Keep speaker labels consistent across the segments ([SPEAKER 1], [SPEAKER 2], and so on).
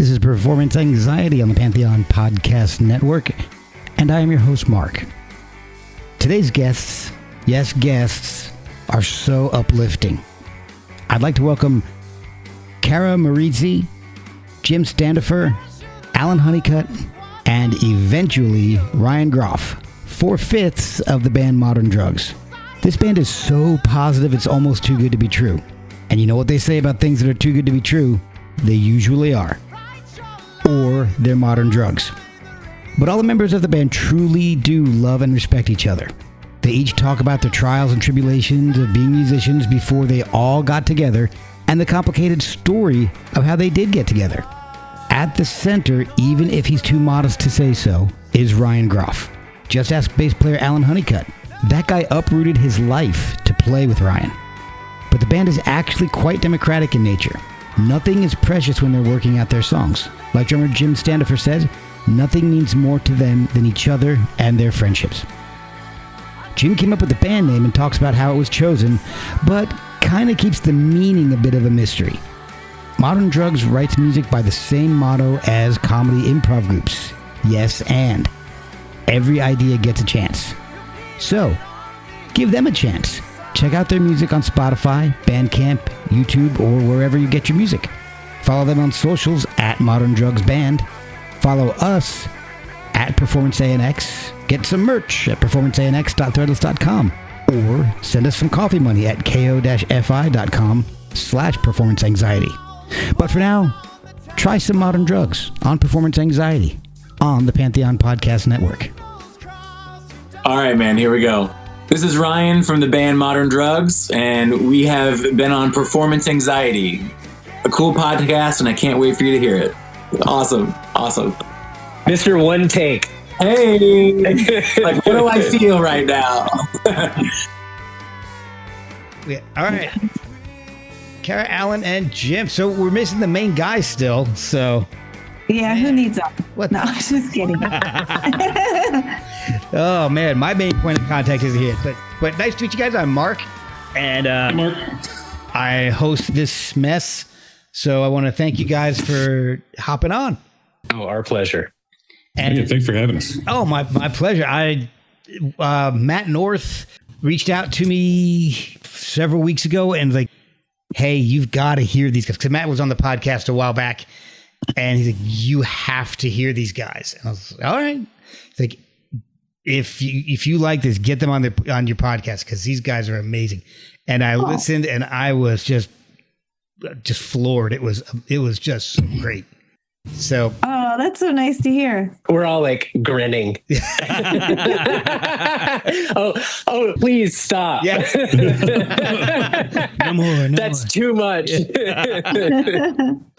[SPEAKER 1] This is Performance Anxiety on the Pantheon Podcast Network, and I am your host, Mark. Today's guests, yes, guests, are so uplifting. I'd like to welcome Cara Maurizi, Jim Standerfer, Alan Honeycutt, and eventually Ryan Groff, 4/5 of the band Modern Drugs. This band is so positive it's almost too good to be true. And you know what they say about things that are too good to be true? They usually are. Or they're modern drugs. But all the members of the band truly do love and respect each other. They each talk about their trials and tribulations of being musicians before they all got together and the complicated story of how they did get together. At the center, even if he's too modest to say so, is Ryan Groff. Just ask bass player Alan Honeycutt. That guy uprooted his life to play with Ryan. But the band is actually quite democratic in nature. Nothing is precious when they're working out their songs. Like drummer Jim Standerfer says, nothing means more to them than each other and their friendships. Jim came up with the band name and talks about how it was chosen, but kind of keeps the meaning a bit of a mystery. Modern Drugs writes music by the same motto as comedy improv groups. Yes, and every idea gets a chance. So, give them a chance. Check out their music on Spotify, Bandcamp, YouTube, or wherever you get your music. Follow them on socials at Modern Drugs Band. Follow us at Performance ANX. Get some merch at performanceanx.threadless.com. Or send us some coffee money at ko-fi.com/performance anxiety. But for now, try some Modern Drugs on Performance Anxiety on the Pantheon Podcast Network.
[SPEAKER 2] All right, man, here we go. This is Ryan from the band Modern Drugs, and we have been on Performance Anxiety, a cool podcast, and I can't wait for you to hear it. Awesome.
[SPEAKER 3] Mr. One Take.
[SPEAKER 2] Hey, like, what do I feel right now?
[SPEAKER 1] Yeah, all right. Cara, Alan, and Jim. So we're missing the main guy still, so...
[SPEAKER 4] Yeah, who needs them?
[SPEAKER 1] What?
[SPEAKER 4] No, I was just kidding.
[SPEAKER 1] Oh, man, my main point of contact is here. But nice to meet you guys. I'm Mark, and
[SPEAKER 5] Mark.
[SPEAKER 1] I host this mess, so I want to thank you guys for hopping on.
[SPEAKER 3] Oh, our pleasure.
[SPEAKER 1] And
[SPEAKER 5] Thanks for having us.
[SPEAKER 1] Oh, my pleasure. Matt North reached out to me several weeks ago and was like, hey, you've got to hear these guys. Because Matt was on the podcast a while back, and he's like, you have to hear these guys. And I was like, all right. He's like, if you like this, get them on your podcast because these guys are amazing. And I listened, and I was just floored. It was just so great. So,
[SPEAKER 4] oh, that's so nice to hear.
[SPEAKER 3] We're all like grinning. oh, please stop.
[SPEAKER 1] Yeah. No more.
[SPEAKER 3] That's too much.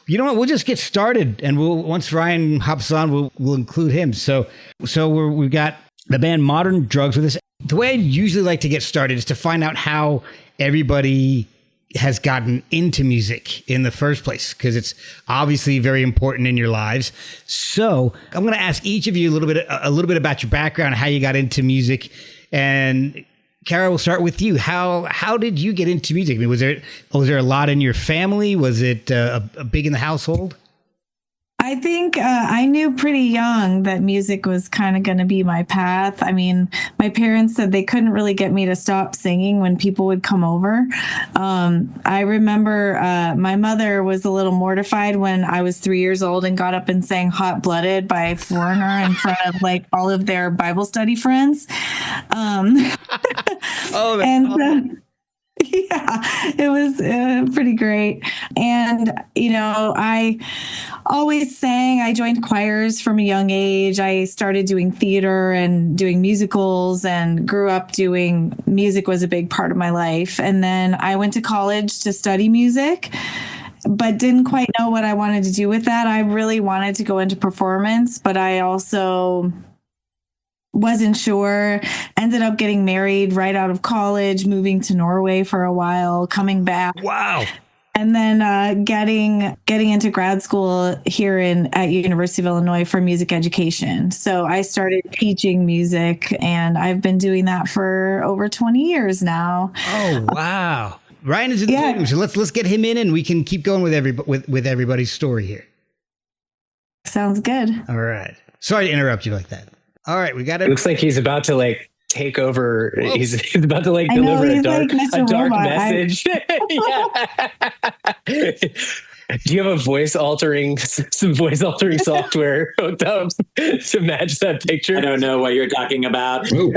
[SPEAKER 1] You know what? We'll just get started, and once Ryan hops on, we'll include him. So we've got the band Modern Drugs with us. The way I usually like to get started is to find out how everybody has gotten into music in the first place, because it's obviously very important in your lives. So I'm going to ask each of you a little bit about your background, how you got into music. And Cara, we'll start with you. How did you get into music? I mean, was there a lot in your family? Was it big in the household?
[SPEAKER 4] I think I knew pretty young that music was kind of going to be my path. I mean, my parents said they couldn't really get me to stop singing when people would come over. I remember my mother was a little mortified when I was 3 years old and got up and sang Hot Blooded by Foreigner in front of like all of their Bible study friends. Yeah, it was pretty great. And, I always sang. I joined choirs from a young age. I started doing theater and doing musicals and grew up doing music was a big part of my life. And then I went to college to study music, but didn't quite know what I wanted to do with that. I really wanted to go into performance, but I also wasn't sure. Ended up getting married right out of college, moving to Norway for a while, coming back.
[SPEAKER 1] Wow.
[SPEAKER 4] And then getting into grad school here at University of Illinois for music education. So I started teaching music, and I've been doing that for over 20 years now.
[SPEAKER 1] Oh, wow. Ryan is in the room, so let's get him in, and we can keep going with everybody's story here.
[SPEAKER 4] Sounds good.
[SPEAKER 1] All right. Sorry to interrupt you like that. All right, we got
[SPEAKER 3] It
[SPEAKER 1] it.
[SPEAKER 3] looks like he's about to like take over.
[SPEAKER 1] Whoa.
[SPEAKER 3] He's about to like
[SPEAKER 4] I know,
[SPEAKER 3] deliver
[SPEAKER 4] he's
[SPEAKER 3] a dark,
[SPEAKER 4] like Mr.
[SPEAKER 3] a dark
[SPEAKER 4] Robot.
[SPEAKER 3] message. Do you have some voice altering software hooked up to match that picture?
[SPEAKER 2] I don't know what you're talking about.
[SPEAKER 5] Oh.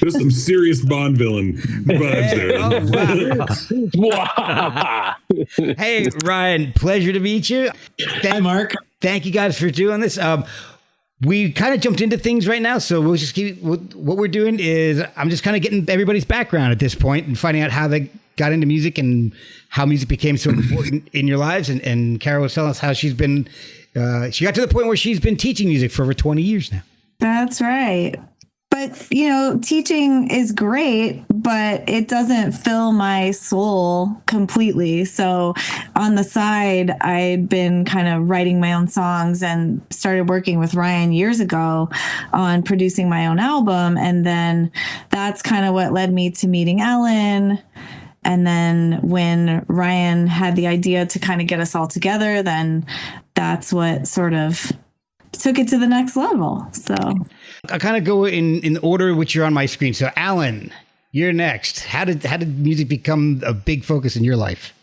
[SPEAKER 5] There's some serious Bond villain vibes there.
[SPEAKER 1] Oh, wow. Hey, Ryan, pleasure to meet you.
[SPEAKER 2] Hi, Mark.
[SPEAKER 1] Thank you guys for doing this. We kind of jumped into things right now, so we'll just keep. What we're doing is I'm just kind of getting everybody's background at this point and finding out how they got into music and how music became so important in your lives. And Cara was telling us how she's been. She got to the point where she's been teaching music for over 20 years now.
[SPEAKER 4] That's right. But, you know, teaching is great, but it doesn't fill my soul completely. So on the side, I'd been kind of writing my own songs and started working with Ryan years ago on producing my own album. And then that's kind of what led me to meeting Alan. And then when Ryan had the idea to kind of get us all together, then that's what sort of took it to the next level. So
[SPEAKER 1] I kind of go in the order which you're on my screen. So Alan, you're next. How did music become a big focus in your life?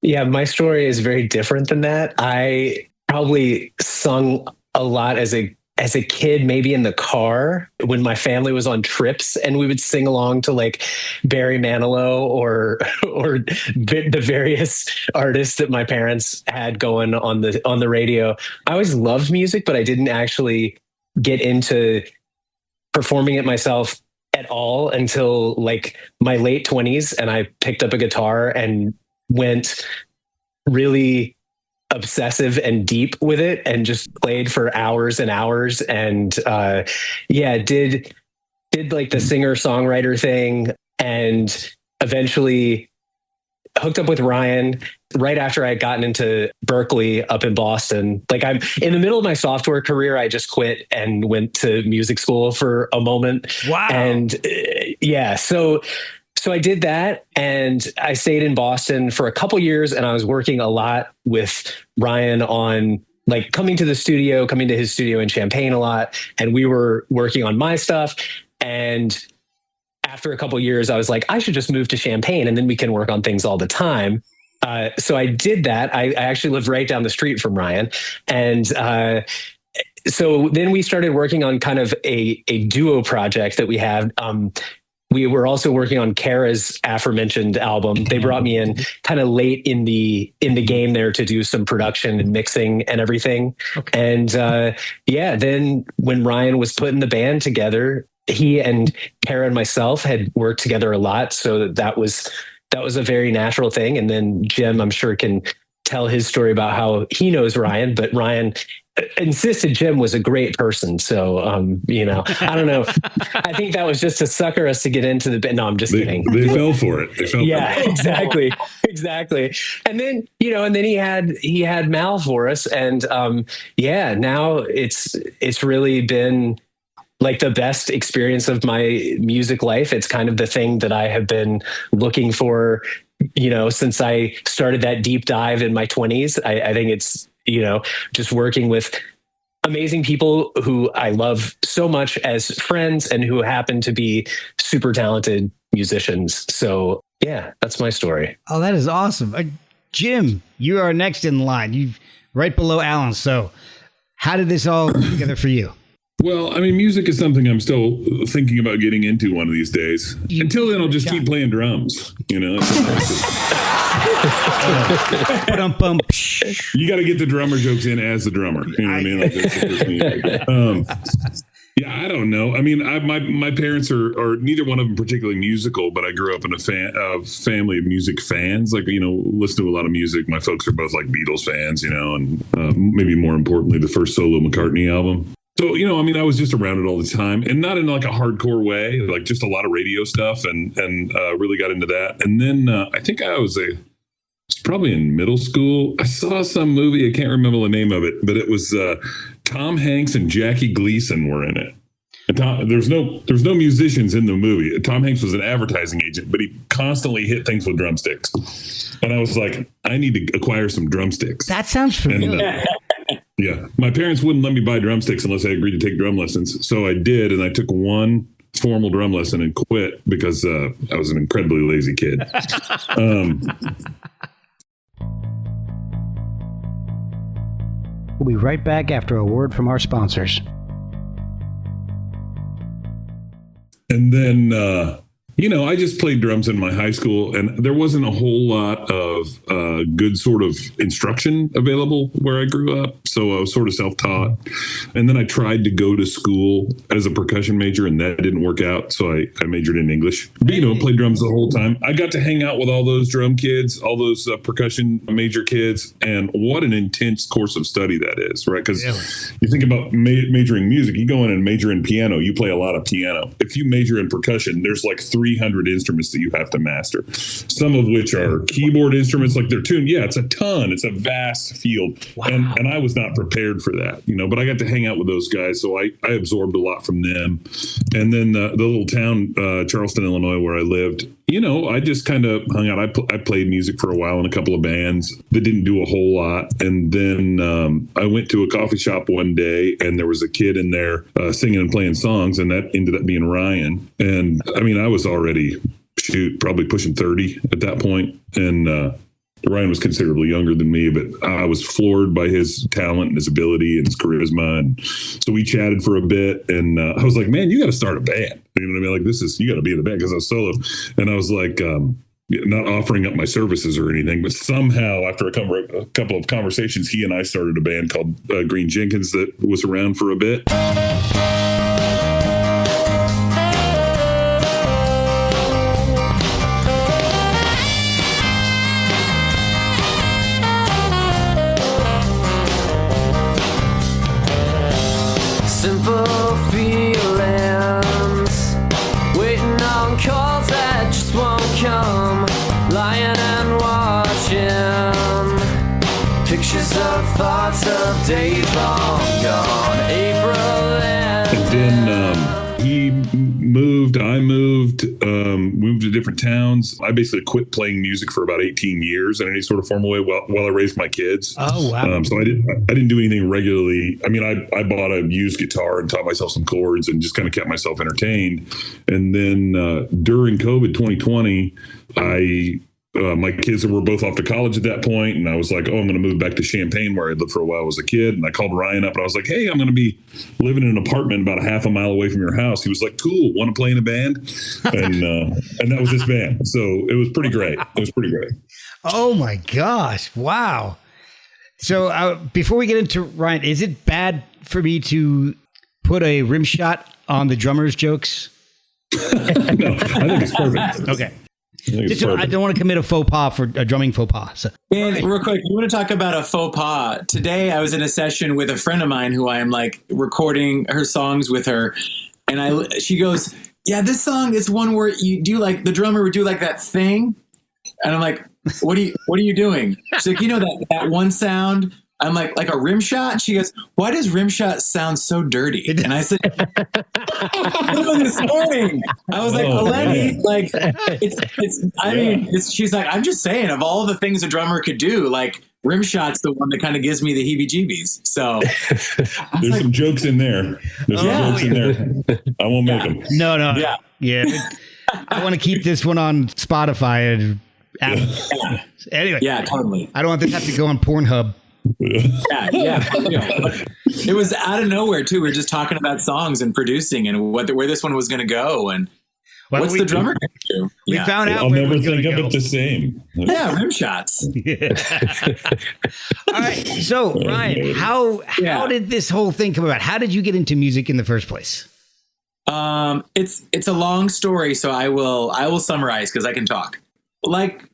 [SPEAKER 3] Yeah, my story is very different than that. I probably sung a lot as a kid, maybe in the car when my family was on trips, and we would sing along to like Barry Manilow or the various artists that my parents had going on the radio. I always loved music, but I didn't actually get into performing it myself at all until like my late 20s, and I picked up a guitar and went really obsessive and deep with it and just played for hours and hours, and did like the singer-songwriter thing, and eventually hooked up with Ryan right after I had gotten into Berkeley up in Boston. Like, I'm in the middle of my software career. I just quit and went to music school for a moment.
[SPEAKER 1] Wow.
[SPEAKER 3] And so I did that, and I stayed in Boston for a couple years, and I was working a lot with Ryan on like coming to his studio in Champaign a lot. And we were working on my stuff. And after a couple years, I was like, I should just move to Champaign and then we can work on things all the time. So I did that. I actually lived right down the street from Ryan. And so then we started working on kind of a duo project that we have. We were also working on Cara's aforementioned album. They brought me in kind of late in the game there to do some production and mixing and everything. Okay. And then when Ryan was putting the band together, he and Cara and myself had worked together a lot. So that was a very natural thing. And then Jim, I'm sure, can tell his story about how he knows Ryan, but Ryan insisted Jim was a great person. So, I don't know. I think that was just to sucker us to get into the band. No, I'm just kidding.
[SPEAKER 5] They fell for it.
[SPEAKER 3] Exactly. And then, and then he had Mal for us. And now it's really been like the best experience of my music life. It's kind of the thing that I have been looking for, since I started that deep dive in my 20s. I think it's, just working with amazing people who I love so much as friends and who happen to be super talented musicians. So yeah, that's my story.
[SPEAKER 1] Oh, that is awesome. Jim, you are next in line. You're right below Alan. So how did this all come together for you?
[SPEAKER 5] Well, I mean, music is something I'm still thinking about getting into one of these days. Until then, I'll just keep playing drums. You got to get the drummer jokes in as the drummer. You know what I mean? Like, that's the first I don't know. I mean, my parents are neither one of them particularly musical, but I grew up in a family of music fans. Like, listen to a lot of music. My folks are both like Beatles fans, and maybe more importantly, the first solo McCartney album. So, I was just around it all the time, and not in like a hardcore way, like just a lot of radio stuff, and really got into that. And then I think I was probably in middle school. I saw some movie. I can't remember the name of it, but it was Tom Hanks and Jackie Gleason were in it. And there's no musicians in the movie. Tom Hanks was an advertising agent, but he constantly hit things with drumsticks. And I was like, I need to acquire some drumsticks.
[SPEAKER 1] That sounds familiar.
[SPEAKER 5] Yeah. My parents wouldn't let me buy drumsticks unless I agreed to take drum lessons. So I did, and I took one formal drum lesson and quit because I was an incredibly lazy kid.
[SPEAKER 1] We'll be right back after a word from our sponsors.
[SPEAKER 5] And then, I just played drums in my high school, and there wasn't a whole lot of good sort of instruction available where I grew up. So I was sort of self-taught. And then I tried to go to school as a percussion major, and that didn't work out. So I majored in English. But, played drums the whole time. I got to hang out with all those drum kids, all those percussion major kids. And what an intense course of study that is, right? Because you think about majoring music, you go in and major in piano, you play a lot of piano. If you major in percussion, there's like 300 instruments that you have to master, some of which are keyboard instruments, like they're tuned. Yeah, it's a ton. It's a vast field. Wow. And I was not prepared for that, but I got to hang out with those guys. So I absorbed a lot from them. And then the little town, Charleston, Illinois, where I lived, I just kind of hung out. I played music for a while in a couple of bands that didn't do a whole lot. And then I went to a coffee shop one day, and there was a kid in there singing and playing songs, and that ended up being Ryan. And I was already, probably pushing 30 at that point. And Ryan was considerably younger than me, but I was floored by his talent and his ability and his charisma. And so we chatted for a bit, and I was like, man, you got to start a band. You know what I mean? Like, you got to be in the band, because I was solo. And I was like, not offering up my services or anything, but somehow after a couple of conversations, he and I started a band called Green Jenkins that was around for a bit.
[SPEAKER 6] Simple feelings, waiting on calls that just won't come, lying and watching pictures of thoughts of days long gone. April and then
[SPEAKER 5] he moved, I moved to different towns. I basically quit playing music for about 18 years in any sort of formal way while I raised my kids.
[SPEAKER 1] Oh, wow.
[SPEAKER 5] So I didn't do anything regularly. I bought a used guitar and taught myself some chords and just kind of kept myself entertained. And then during COVID 2020, my kids were both off to college at that point, and I was like, I'm going to move back to Champaign, where I lived for a while as a kid. And I called Ryan up, and I was like, hey, I'm going to be living in an apartment about a half a mile away from your house. He was like, cool, want to play in a band? And that was this band. So it was pretty great.
[SPEAKER 1] Oh my gosh. Wow. So before we get into Ryan, is it bad for me to put a rim shot on the drummer's jokes?
[SPEAKER 5] No, I think it's perfect.
[SPEAKER 1] Okay. I don't want to commit a faux pas for a drumming faux pas. So.
[SPEAKER 2] And real quick, you want to talk about a faux pas? Today, I was in a session with a friend of mine who I am like recording her songs with her. And she goes, yeah, this song is one where you do like the drummer would do like that thing. And I'm like, what are you doing? She's like, that one sound. I'm like a rim shot. She goes, why does rim shot sound so dirty? And I said, this morning. I was like, Eleni, like she's like, I'm just saying, of all the things a drummer could do, like rim shot's the one that kind of gives me the heebie-jeebies. So
[SPEAKER 5] there's some jokes in there. I won't make them.
[SPEAKER 1] No. Yeah. I want to keep this one on Spotify and Apple. Anyway.
[SPEAKER 2] Yeah, totally.
[SPEAKER 1] I don't want this to have to go on Pornhub.
[SPEAKER 2] Yeah. It was out of nowhere too. We were just talking about songs and producing and where this one was going to go and what's the drummer going to do.
[SPEAKER 1] We found out.
[SPEAKER 5] I'll never think of it the same.
[SPEAKER 2] Yeah, rim shots.
[SPEAKER 1] All right. So Ryan, how did this whole thing come about? How did you get into music in the first place?
[SPEAKER 2] It's a long story, so I will summarize because I can talk. Like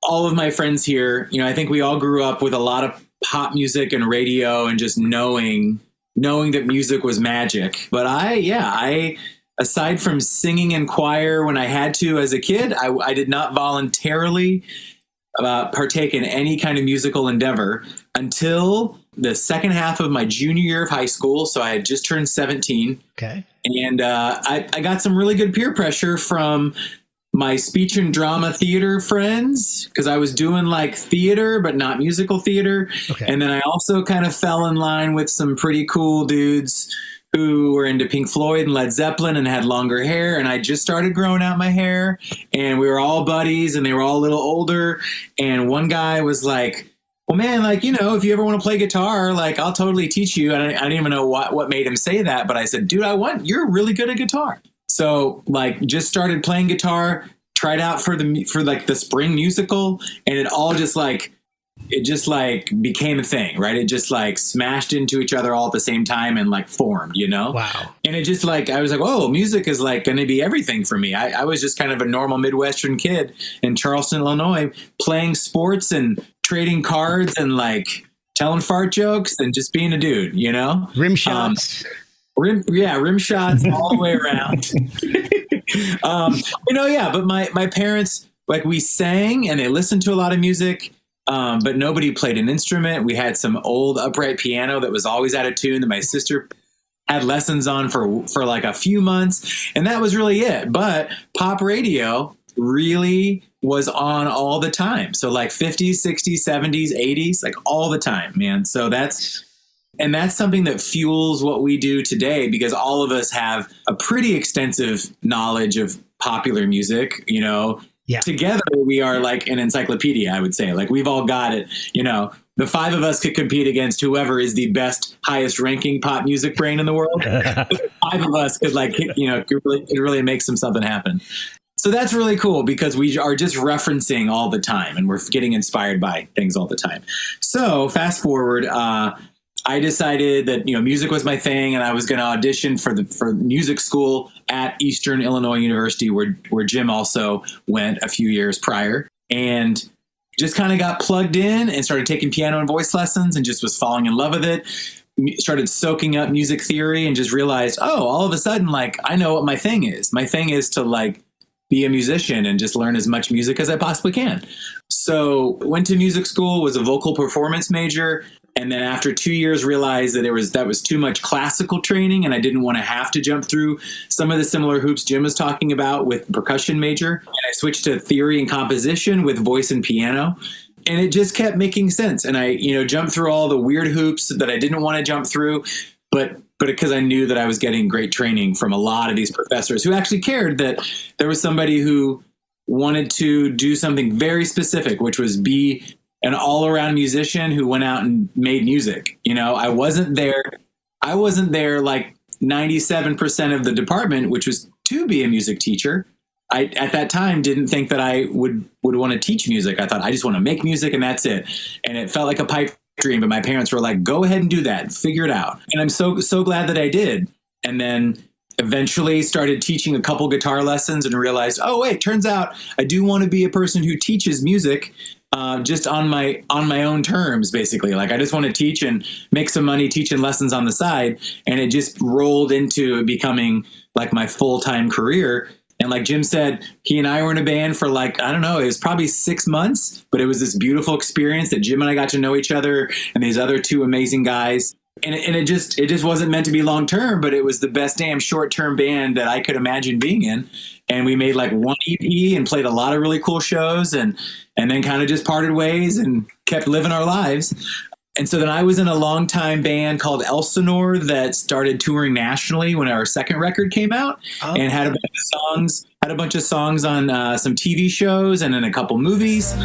[SPEAKER 2] all of my friends here, I think we all grew up with a lot of pop music and radio and just knowing that music was magic. But I aside from singing in choir when I had to as a kid, I did not voluntarily partake in any kind of musical endeavor until the second half of my junior year of high school. So I had just turned 17.
[SPEAKER 1] Okay.
[SPEAKER 2] And I got some really good peer pressure from my speech and drama theater friends, because I was doing like theater, but not musical theater.
[SPEAKER 1] Okay.
[SPEAKER 2] And then I also kind of fell in line with some pretty cool dudes who were into Pink Floyd and Led Zeppelin and had longer hair. And I just started growing out my hair, and we were all buddies, and they were all a little older. And one guy was like, well, man, like, if you ever want to play guitar, like, I'll totally teach you. And I didn't even know what made him say that, but I said, dude, you're really good at guitar. So like just started playing guitar, tried out for the spring musical, and it just became a thing, right? It just like smashed into each other all at the same time and like formed,
[SPEAKER 1] Wow.
[SPEAKER 2] And it just like, I was like, oh, music is like going to be everything for me. I was just kind of a normal Midwestern kid in Charleston, Illinois, playing sports and trading cards and like telling fart jokes and just being a dude,
[SPEAKER 1] Rim shots.
[SPEAKER 2] Rim shots all the way around. But my parents, like, we sang and they listened to a lot of music, but nobody played an instrument. We had some old upright piano that was always out of tune that my sister had lessons on for like a few months, and that was really it. But pop radio really was on all the time. So like 50s, 60s, 70s, 80s, like all the time, man. So that's something that fuels what we do today, because all of us have a pretty extensive knowledge of popular music,
[SPEAKER 1] Yeah.
[SPEAKER 2] Together we are like an encyclopedia, I would say. Like, we've all got it, the five of us could compete against whoever is the best, highest ranking pop music brain in the world. The five of us could could really make something happen. So that's really cool, because we are just referencing all the time and we're getting inspired by things all the time. So fast forward, I decided that, music was my thing, and I was going to audition for music school at Eastern Illinois University, where Jim also went a few years prior, and just kind of got plugged in and started taking piano and voice lessons and just was falling in love with it. Started soaking up music theory and just realized, all of a sudden, like, I know what my thing is. My thing is to like be a musician and just learn as much music as I possibly can. So went to music school, was a vocal performance major. And then after 2 years, realized that that was too much classical training, and I didn't want to have to jump through some of the similar hoops Jim was talking about with percussion major. And I switched to theory and composition with voice and piano. And it just kept making sense. And I, jumped through all the weird hoops that I didn't want to jump through, but because I knew that I was getting great training from a lot of these professors who actually cared that there was somebody who wanted to do something very specific, which was be an all-around musician who went out and made music. I wasn't there like 97% of the department, which was to be a music teacher. I, at that time, didn't think that I would want to teach music. I thought, I just want to make music and that's it. And it felt like a pipe dream, but my parents were like, go ahead and do that, figure it out. And I'm so glad that I did. And then eventually started teaching a couple guitar lessons and realized, oh wait, turns out I do want to be a person who teaches music, just on my own terms, basically. Like, I just want to teach and make some money teaching lessons on the side. And it just rolled into becoming like my full-time career. And like Jim said, he and I were in a band for like, I don't know, it was probably 6 months, but it was this beautiful experience that Jim and I got to know each other and these other two amazing guys. And it just wasn't meant to be long-term, but it was the best damn short-term band that I could imagine being in. And we made like one EP and played a lot of really cool shows, and then kind of just parted ways and kept living our lives. And so then I was in a longtime band called Elsinore that started touring nationally when our second record came out, and had a bunch of songs on some TV shows and in a couple movies.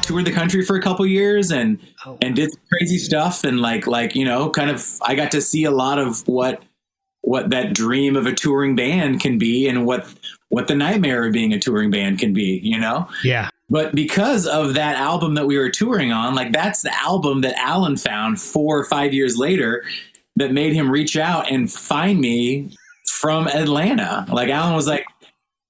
[SPEAKER 2] Toured the country for a couple years and did crazy stuff, and like kind of I got to see a lot of what that dream of a touring band can be, and what what the nightmare of being a touring band can be, you know?
[SPEAKER 1] Yeah.
[SPEAKER 2] But because of that album that we were touring on, like that's the album that Alan found 4 or 5 years later that made him reach out and find me from Atlanta. Like Alan was like,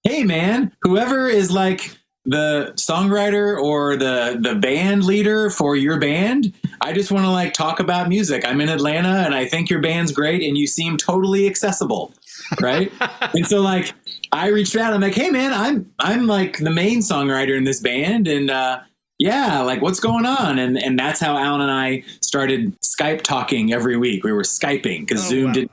[SPEAKER 2] hey man, whoever is like the songwriter or the band leader for your band, I just want to like talk about music. I'm in Atlanta and I think your band's great and you seem totally accessible. Right. And so like I reached out, I'm like, hey man, I'm like the main songwriter in this band. And yeah, like what's going on? And that's how Alan and I started Skype talking every week. We were Skyping because Zoom didn't.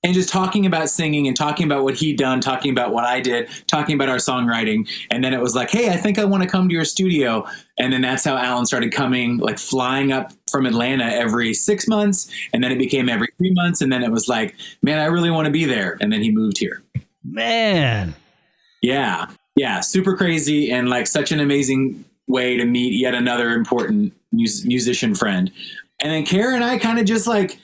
[SPEAKER 2] And just talking about singing and talking about what he'd done, talking about what I did, talking about our songwriting. And then it was like, hey, I think I want to come to your studio. And then that's how Alan started coming, like flying up from Atlanta every 6 months. And then it became every 3 months. And then it was like, man, I really want to be there. And then he moved here.
[SPEAKER 1] Man.
[SPEAKER 2] Yeah. Yeah. Super crazy. And like such an amazing way to meet yet another important musician friend. And then Cara and I kind of just like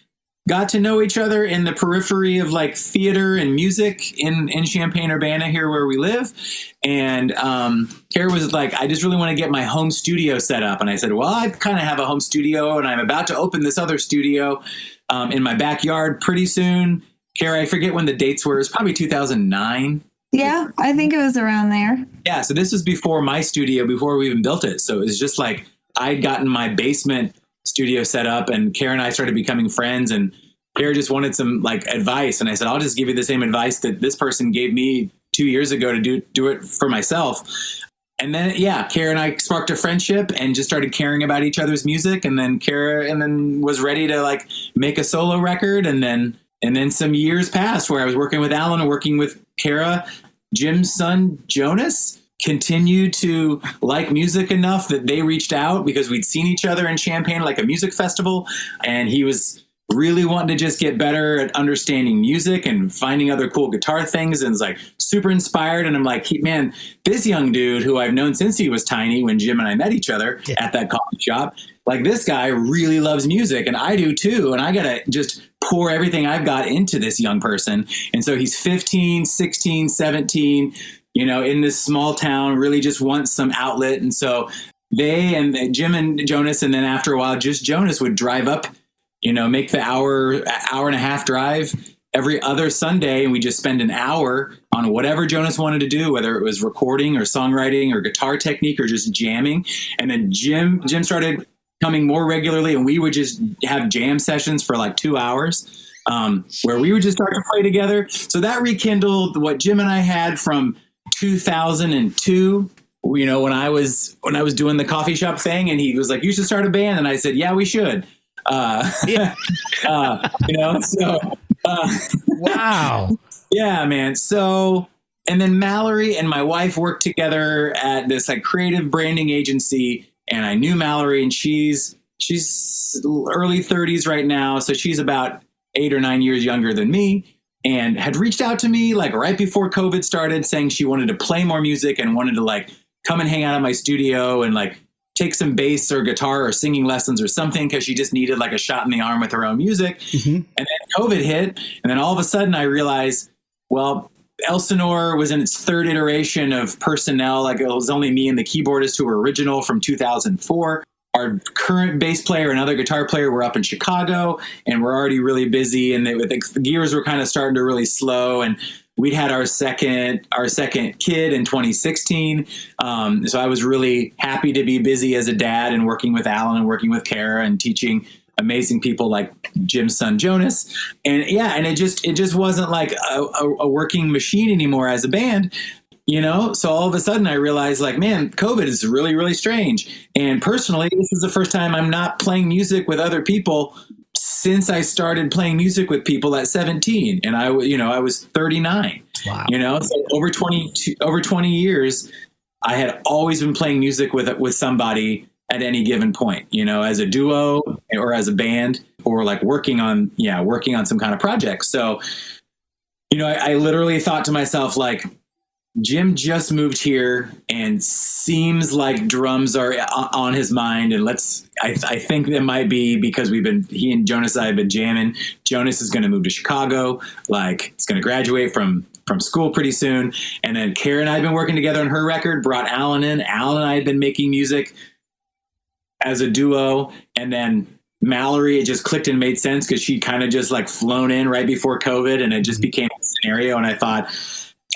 [SPEAKER 2] got to know each other in the periphery of like theater and music in Champaign-Urbana here where we live. And Cara was like, I just really want to get my home studio set up. And I said, well, I kind of have a home studio and I'm about to open this other studio in my backyard pretty soon. Cara, I forget when the dates were. It was probably 2009.
[SPEAKER 4] Yeah, I think it was around there.
[SPEAKER 2] Yeah, so this was before my studio, before we even built it. So it was just like I'd gotten my basement studio set up and Cara and I started becoming friends, and Cara just wanted some like advice. And I said, I'll just give you the same advice that this person gave me 2 years ago to do it for myself. And then, yeah, Cara and I sparked a friendship and just started caring about each other's music. And then Cara was ready to like make a solo record. And then some years passed where I was working with Alan and working with Cara. Jim's son, Jonas, continued to like music enough that they reached out because we'd seen each other in Champaign, like a music festival. And he was really wanting to just get better at understanding music and finding other cool guitar things, and was like super inspired. And I'm like, man, this young dude who I've known since he was tiny, when Jim and I met each other at that coffee shop, like this guy really loves music and I do too. And I got to just pour everything I've got into this young person. And so he's 15, 16, 17, you know, in this small town, really just wants some outlet. And so they and Jim and Jonas, and then after a while, just Jonas would drive up, you know, make the hour and a half drive every other Sunday. And we just spend an hour on whatever Jonas wanted to do, whether it was recording or songwriting or guitar technique or just jamming. And then Jim started coming more regularly, and we would just have jam sessions for like 2 hours where we would just start to play together. So that rekindled what Jim and I had from 2002, you know, when I was doing the coffee shop thing, and he was like, you should start a band. And I said, yeah, we should. You know, so
[SPEAKER 1] wow.
[SPEAKER 2] Yeah, man. So, and then Mallory and my wife worked together at this like creative branding agency, and I knew Mallory, and she's early 30s right now, so she's about 8 or 9 years younger than me, and had reached out to me like right before COVID started, saying she wanted to play more music and wanted to like come and hang out at my studio and like take some bass or guitar or singing lessons or something, because she just needed like a shot in the arm with her own music. Mm-hmm. And then COVID hit, and then all of a sudden I realized, well, Elsinore was in its third iteration of personnel. Like it was only me and the keyboardist who were original from 2004. Our current bass player and other guitar player were up in Chicago, and we're already really busy. And the gears were kind of starting to really slow. And we'd had our second kid in 2016. So I was really happy to be busy as a dad and working with Alan and working with Cara and teaching amazing people like Jim's son, Jonas. And yeah, and it just wasn't like a working machine anymore as a band, you know? So all of a sudden I realized like, man, COVID is really, really strange. And personally, this is the first time I'm not playing music with other people since I started playing music with people at 17. And I was 39. Wow. You know, so over 20 years, I had always been playing music with somebody at any given point, you know, as a duo or as a band, or like working on some kind of project. So, you know, I literally thought to myself, like, Jim just moved here and seems like drums are on his mind. And I think it might be because he and Jonas and I have been jamming. Jonas is going to move to Chicago. Like, he's going to graduate from from school pretty soon. And then Cara and I had been working together on her record, brought Alan in. Alan and I had been making music as a duo. And then Mallory, it just clicked and made sense because she'd kind of just like flown in right before COVID, and it just became a scenario. And I thought,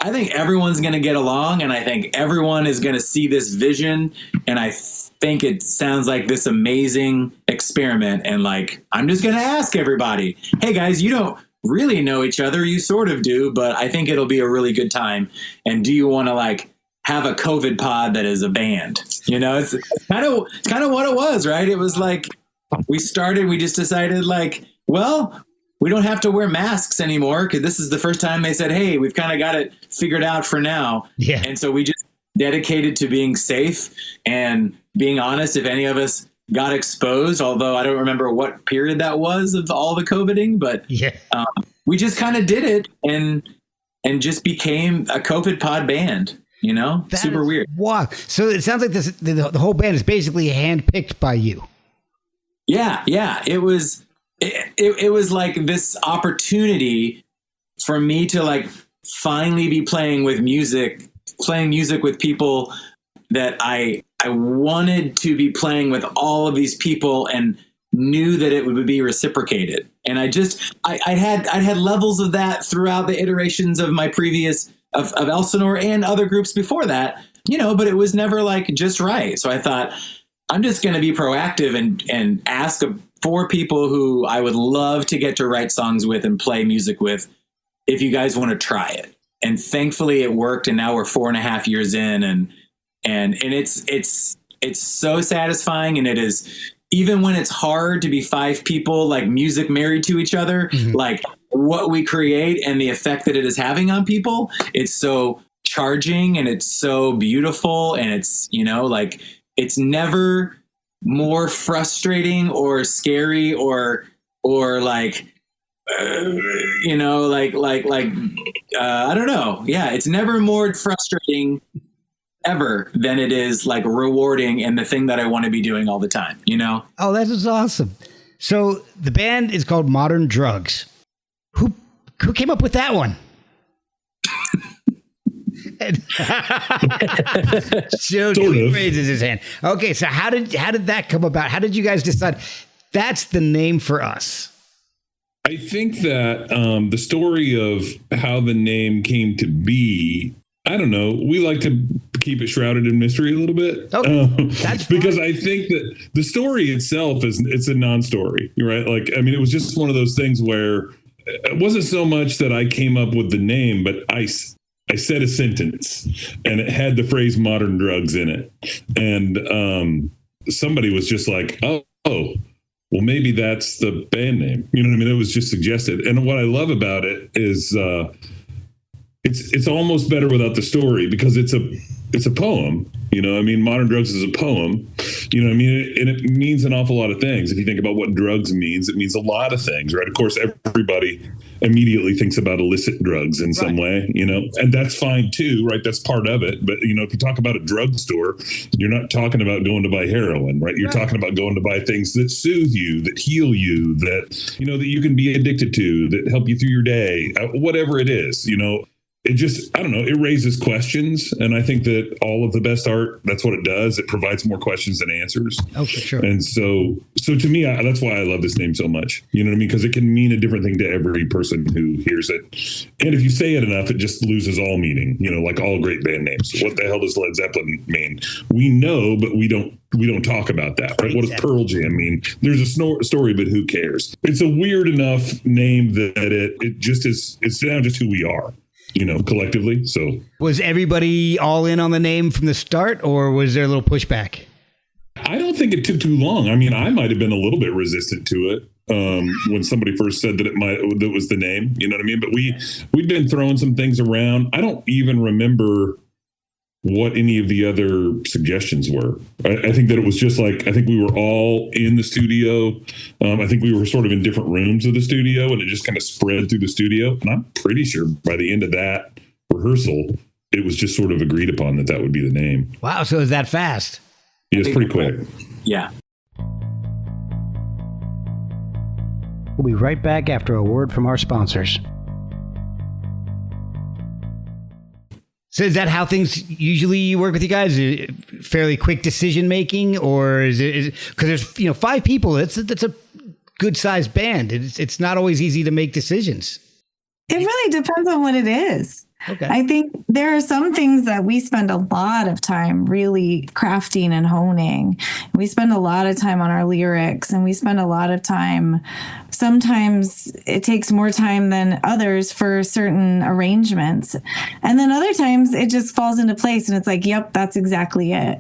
[SPEAKER 2] I think everyone's going to get along, and I think everyone is going to see this vision. And I think it sounds like this amazing experiment. And like, I'm just going to ask everybody, hey guys, you don't really know each other. You sort of do, but I think it'll be a really good time. And do you want to like have a COVID pod that is a band? You know, it's kind of what it was, right? It was like, we just decided like, well, we don't have to wear masks anymore because this is the first time they said, hey, we've kind of got it figured out for now. Yeah. And so we just dedicated to being safe and being honest. If any of us got exposed, although I don't remember what period that was of all the COVIDing, but we just kind of did it and just became a COVID pod band, you know, super weird.
[SPEAKER 1] Wow. So it sounds like the whole band is basically handpicked by you.
[SPEAKER 2] Yeah. It was like this opportunity for me to like finally be playing music with people that I wanted to be playing with, all of these people, and knew that it would be reciprocated. And I had levels of that throughout the iterations of my previous of Elsinore and other groups before that, you know, but it was never like just right. So I thought, I'm just going to be proactive and ask for people who I would love to get to write songs with and play music with, if you guys want to try it. And thankfully it worked. And now we're 4.5 years in, and it's so satisfying. And it is, even when it's hard to be 5 people, like music married to each other, like what we create and the effect that it is having on people, it's so charging and it's so beautiful. And it's, you know, like, it's never more frustrating or scary or like, you know, like, I don't know. Yeah. It's never more frustrating ever than it is like rewarding and the thing that I want to be doing all the time, you know?
[SPEAKER 1] Oh, that is awesome. So the band is called Modern Drugs. Who came up with that one? Joe raises his hand. Okay, so how did that come about? How did you guys decide that's the name for us?
[SPEAKER 5] I think that the story of how the name came to be, I don't know. We like to keep it shrouded in mystery a little bit. That's because I think that the story itself it's a non-story, right? Like, I mean, it was just one of those things where it wasn't so much that I came up with the name, but I said a sentence and it had the phrase modern drugs in it. And somebody was just like, oh, well, maybe that's the band name. You know what I mean? It was just suggested. And what I love about it is it's almost better without the story, because it's a poem. You know, I mean, Modern Drugs is a poem. You know what I mean? And it means an awful lot of things. If you think about what drugs means, it means a lot of things, right? Of course, everybody immediately thinks about illicit drugs in some way, you know, and that's fine too, right? That's part of it. But, you know, if you talk about a drugstore, you're not talking about going to buy heroin, right? You're talking about going to buy things that soothe you, that heal you, that, you know, that you can be addicted to, that help you through your day, whatever it is, you know. It just, I don't know, it raises questions. And I think that all of the best art, that's what it does. It provides more questions than answers.
[SPEAKER 1] Oh, for sure.
[SPEAKER 5] And so to me, that's why I love this name so much. You know what I mean? Because it can mean a different thing to every person who hears it. And if you say it enough, it just loses all meaning, you know, like all great band names. What the hell does Led Zeppelin mean? We know, but we don't talk about that, right? What does Pearl Jam mean? There's a story, but who cares? It's a weird enough name that it just is, it's now just who we are, you know, collectively. So
[SPEAKER 1] was everybody all in on the name from the start, or was there a little pushback?
[SPEAKER 5] I don't think it took too long. I mean, I might have been a little bit resistant to it when somebody first said that was the name, you know what I mean? But we'd been throwing some things around. I don't even remember what any of the other suggestions were. I think that it was just like, I think we were all in the studio. I think we were sort of in different rooms of the studio, and it just kind of spread through the studio. And I'm pretty sure by the end of that rehearsal, it was just sort of agreed upon that would be the name.
[SPEAKER 1] Wow. So it was that fast?
[SPEAKER 5] Yeah, it's pretty quick.
[SPEAKER 2] Yeah.
[SPEAKER 1] We'll be right back after a word from our sponsors. So is that how things usually work with you guys? Is it fairly quick decision making, or is it because there's 5 people? That's a good sized band. It's not always easy to make decisions.
[SPEAKER 4] It really depends on what it is.
[SPEAKER 1] Okay.
[SPEAKER 4] I think there are some things that we spend a lot of time really crafting and honing. We spend a lot of time on our lyrics, and we spend a lot of time. Sometimes it takes more time than others for certain arrangements. And then other times it just falls into place and it's like, yep, that's exactly it.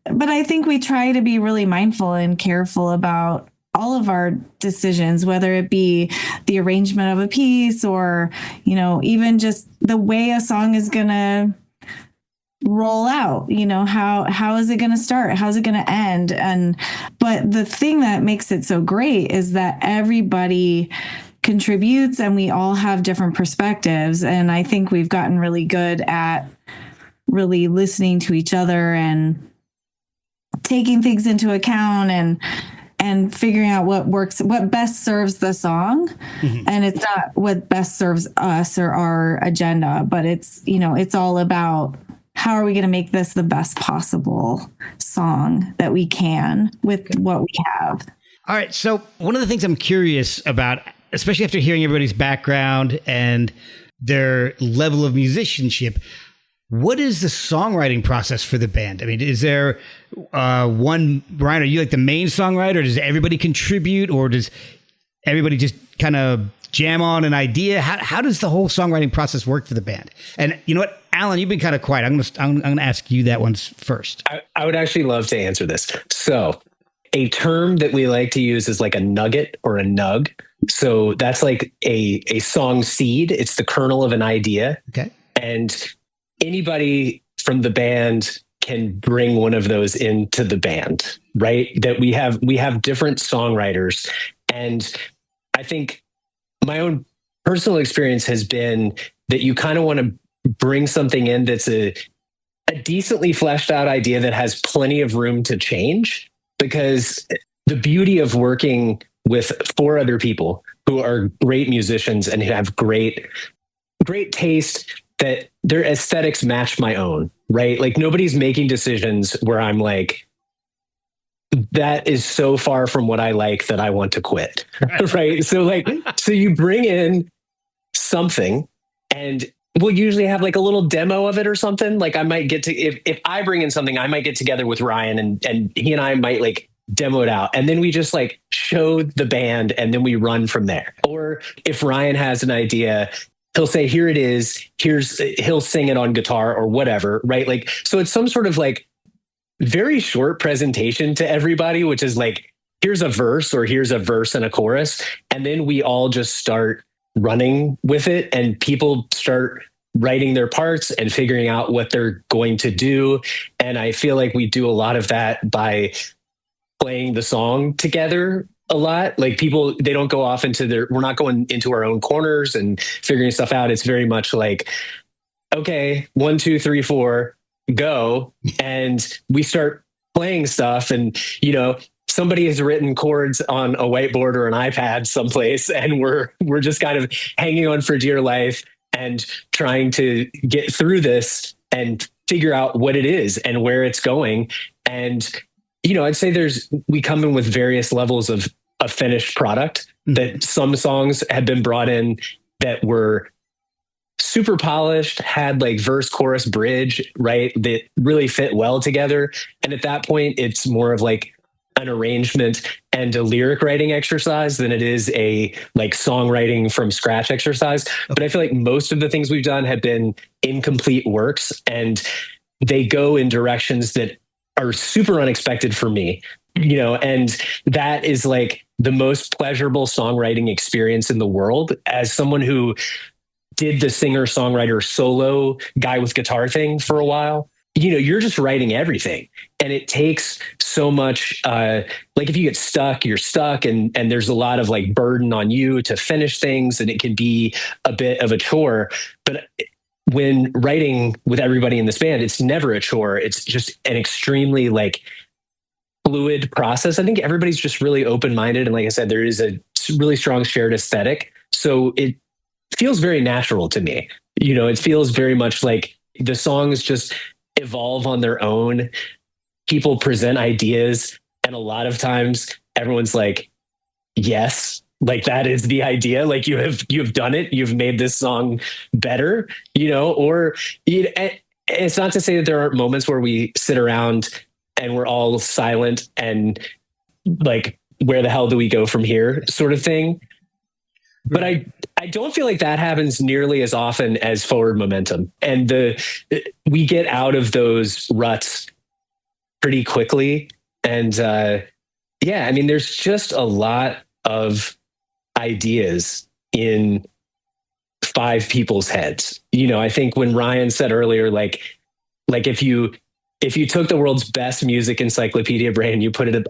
[SPEAKER 4] But I think we try to be really mindful and careful about all of our decisions, whether it be the arrangement of a piece or, even just the way a song is going to roll out, how is it going to start? How's it going to end? But the thing that makes it so great is that everybody contributes and we all have different perspectives. And I think we've gotten really good at really listening to each other and taking things into account and figuring out what works, what best serves the song. Mm-hmm. And it's not what best serves us or our agenda, but it's all about how are we going to make this the best possible song that we can with what we have.
[SPEAKER 1] All right. So one of the things I'm curious about, especially after hearing everybody's background and their level of musicianship, what is the songwriting process for the band? I mean, is there one, Ryan, are you like the main songwriter? Does everybody contribute, or does everybody just kind of jam on an idea? How does the whole songwriting process work for the band? And you know what, Alan, you've been kind of quiet. I'm gonna ask you that one first.
[SPEAKER 3] I would actually love to answer this. So a term that we like to use is like a nugget or a nug. So that's like a song seed. It's the kernel of an idea.
[SPEAKER 1] Okay.
[SPEAKER 3] And anybody from the band can bring one of those into the band, right? That we have different songwriters. And I think my own personal experience has been that you kind of want to bring something in that's a decently fleshed out idea that has plenty of room to change, because the beauty of working with 4 other people who are great musicians and who have great taste, that their aesthetics match my own, right? Like nobody's making decisions where I'm like, that is so far from what I like that I want to quit. Right. So you bring in something, and we'll usually have like a little demo of it or something. Like I might get to, if I bring in something, I might get together with Ryan and he and I might like demo it out. And then we just like show the band and then we run from there. Or if Ryan has an idea, he'll say, here it is, he'll sing it on guitar or whatever. Right. Like, so it's some sort of like very short presentation to everybody, which is like, here's a verse or here's a verse and a chorus. And then we all just start running with it, and people start writing their parts and figuring out what they're going to do. And I feel like we do a lot of that by playing the song together a lot. Like people, they don't go off into we're not going into our own corners and figuring stuff out. It's very much like, okay, 1, 2, 3, 4, go. And we start playing stuff, and, somebody has written chords on a whiteboard or an iPad someplace, and we're just kind of hanging on for dear life and trying to get through this and figure out what it is and where it's going. And, I'd say we come in with various levels of a finished product. That some songs have been brought in that were super polished, had like verse, chorus, bridge, right? That really fit well together. And at that point, it's more of like an arrangement and a lyric writing exercise than it is a like songwriting from scratch exercise. But I feel like most of the things we've done have been incomplete works, and they go in directions that are super unexpected for me, and that is like the most pleasurable songwriting experience in the world. As someone who did the singer-songwriter solo guy with guitar thing for a while, you're just writing everything. And it takes so much, like if you get stuck, you're stuck, and there's a lot of like burden on you to finish things, and it can be a bit of a chore. But when writing with everybody in this band, it's never a chore. It's just an extremely like fluid process. I think everybody's just really open-minded. And like I said, there is a really strong shared aesthetic. So it feels very natural to me. It feels very much like the songs just evolve on their own. People present ideas, and a lot of times everyone's like, yes, like that is the idea. Like you've done it. You've made this song better, or it's not to say that there aren't moments where we sit around and we're all silent and like, where the hell do we go from here sort of thing. But I don't feel like that happens nearly as often as Forward Momentum. And we get out of those ruts pretty quickly. And there's just a lot of ideas in 5 people's heads. I think when Ryan said earlier, like if you took the world's best music encyclopedia brain, you put it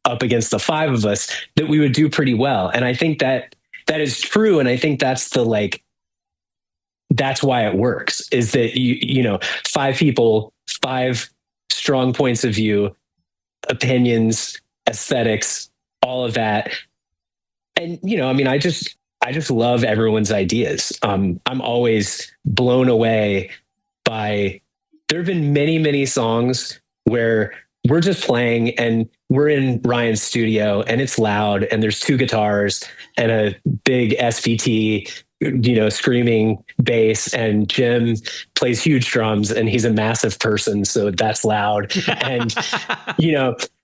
[SPEAKER 3] up against the 5 of us, that we would do pretty well. And I think that is true. And I think that's that's why it works, is that 5 people, 5 strong points of view, opinions, aesthetics, all of that. And, I just love everyone's ideas. I'm always blown away by, there have been many, many songs where we're just playing and we're in Ryan's studio and it's loud and there's 2 guitars and a big SVT, screaming bass, and Jim plays huge drums and he's a massive person. So that's loud. And,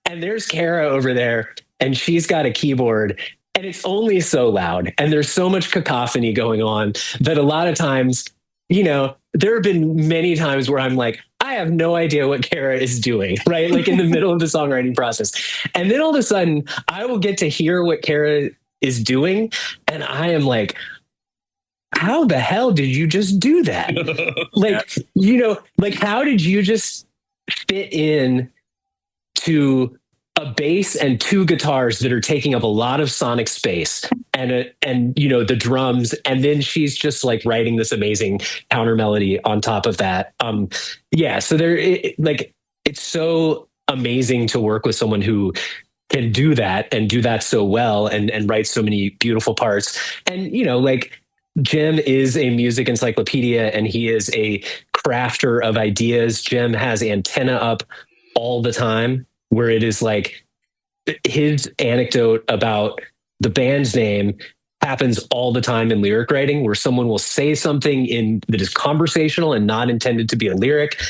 [SPEAKER 3] and there's Cara over there and she's got a keyboard and it's only so loud. And there's so much cacophony going on that a lot of times, there have been many times where I'm like, I have no idea what Cara is doing, right? Like in the middle of the songwriting process. And then all of a sudden I will get to hear what Cara is doing. And I am like, how the hell did you just do that? How did you just fit in to a bass and 2 guitars that are taking up a lot of sonic space and the drums. And then she's just like writing this amazing counter melody on top of that. So it's so amazing to work with someone who can do that and do that so well and write so many beautiful parts. And, Jim is a music encyclopedia and he is a crafter of ideas. Jim has antenna up all the time, where it is like his anecdote about the band's name happens all the time in lyric writing, where someone will say something that is conversational and not intended to be a lyric.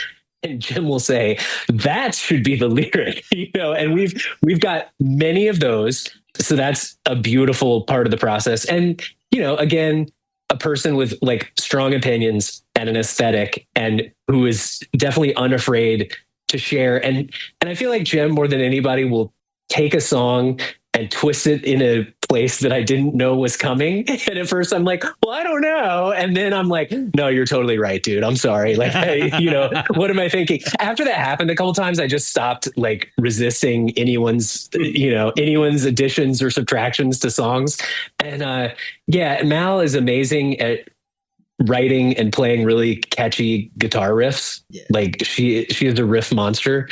[SPEAKER 3] And Jim will say, that should be the lyric, and we've got many of those. So that's a beautiful part of the process. And, again, a person with like strong opinions and an aesthetic and who is definitely unafraid to share. And I feel like Jim, more than anybody, will take a song and twist it in a place that I didn't know was coming. And at first I'm like, well, I don't know. And then I'm like, no, you're totally right, dude. I'm sorry. Like, what am I thinking? After that happened a couple of times, I just stopped like resisting anyone's additions or subtractions to songs. And Mal is amazing at writing and playing really catchy guitar riffs. Yeah. Like she is a riff monster.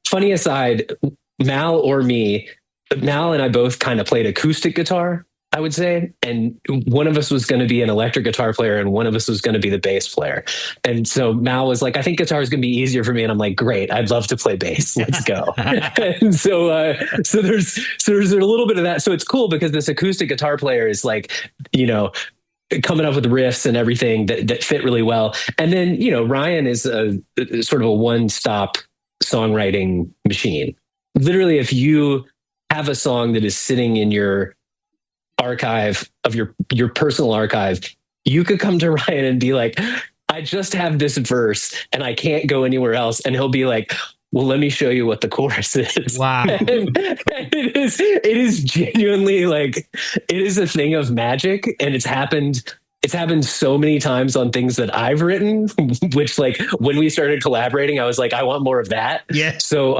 [SPEAKER 3] Funny aside, Mal and I both kind of played acoustic guitar, I would say. And one of us was going to be an electric guitar player and one of us was going to be the bass player. And so Mal was like, I think guitar is going to be easier for me. And I'm like, great, I'd love to play bass. Let's go. And so there's a little bit of that. So it's cool because this acoustic guitar player is like, coming up with riffs and everything that fit really well. And then, Ryan is a sort of a one-stop songwriting machine. Literally, if you have a song that is sitting in your archive of your personal archive, you could come to Ryan and be like, I just have this verse and I can't go anywhere else. And he'll be like, well, let me show you what the chorus is.
[SPEAKER 1] Wow.
[SPEAKER 3] And it is genuinely like, it is a thing of magic. And it's happened so many times on things that I've written, which like when we started collaborating, I was like, I want more of that.
[SPEAKER 1] Yeah.
[SPEAKER 3] So,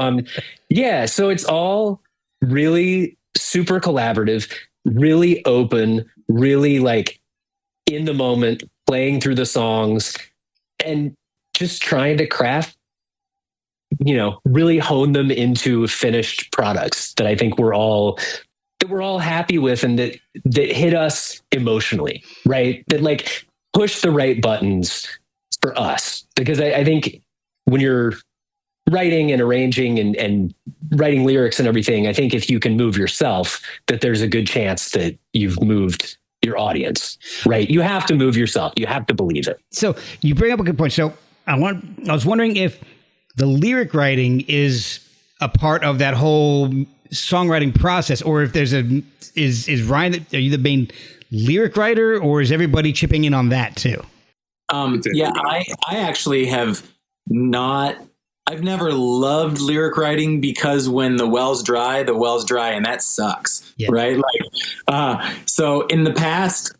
[SPEAKER 3] so it's all really super collaborative, really open, really like in the moment, playing through the songs and just trying to craft, really hone them into finished products that I think we're all happy with and that hit us emotionally, right? That like push the right buttons for us, because I think when you're writing and arranging and writing lyrics and everything, I think if you can move yourself, that there's a good chance that you've moved your audience, right? You have to move yourself. You have to believe it.
[SPEAKER 1] So you bring up a good point. So I was wondering if the lyric writing is a part of that whole songwriting process, or if there's is Ryan, are you the main lyric writer, or is everybody chipping in on that too?
[SPEAKER 2] Yeah, I actually have not. I've never loved lyric writing because when the well's dry, and that sucks, right? So in the past,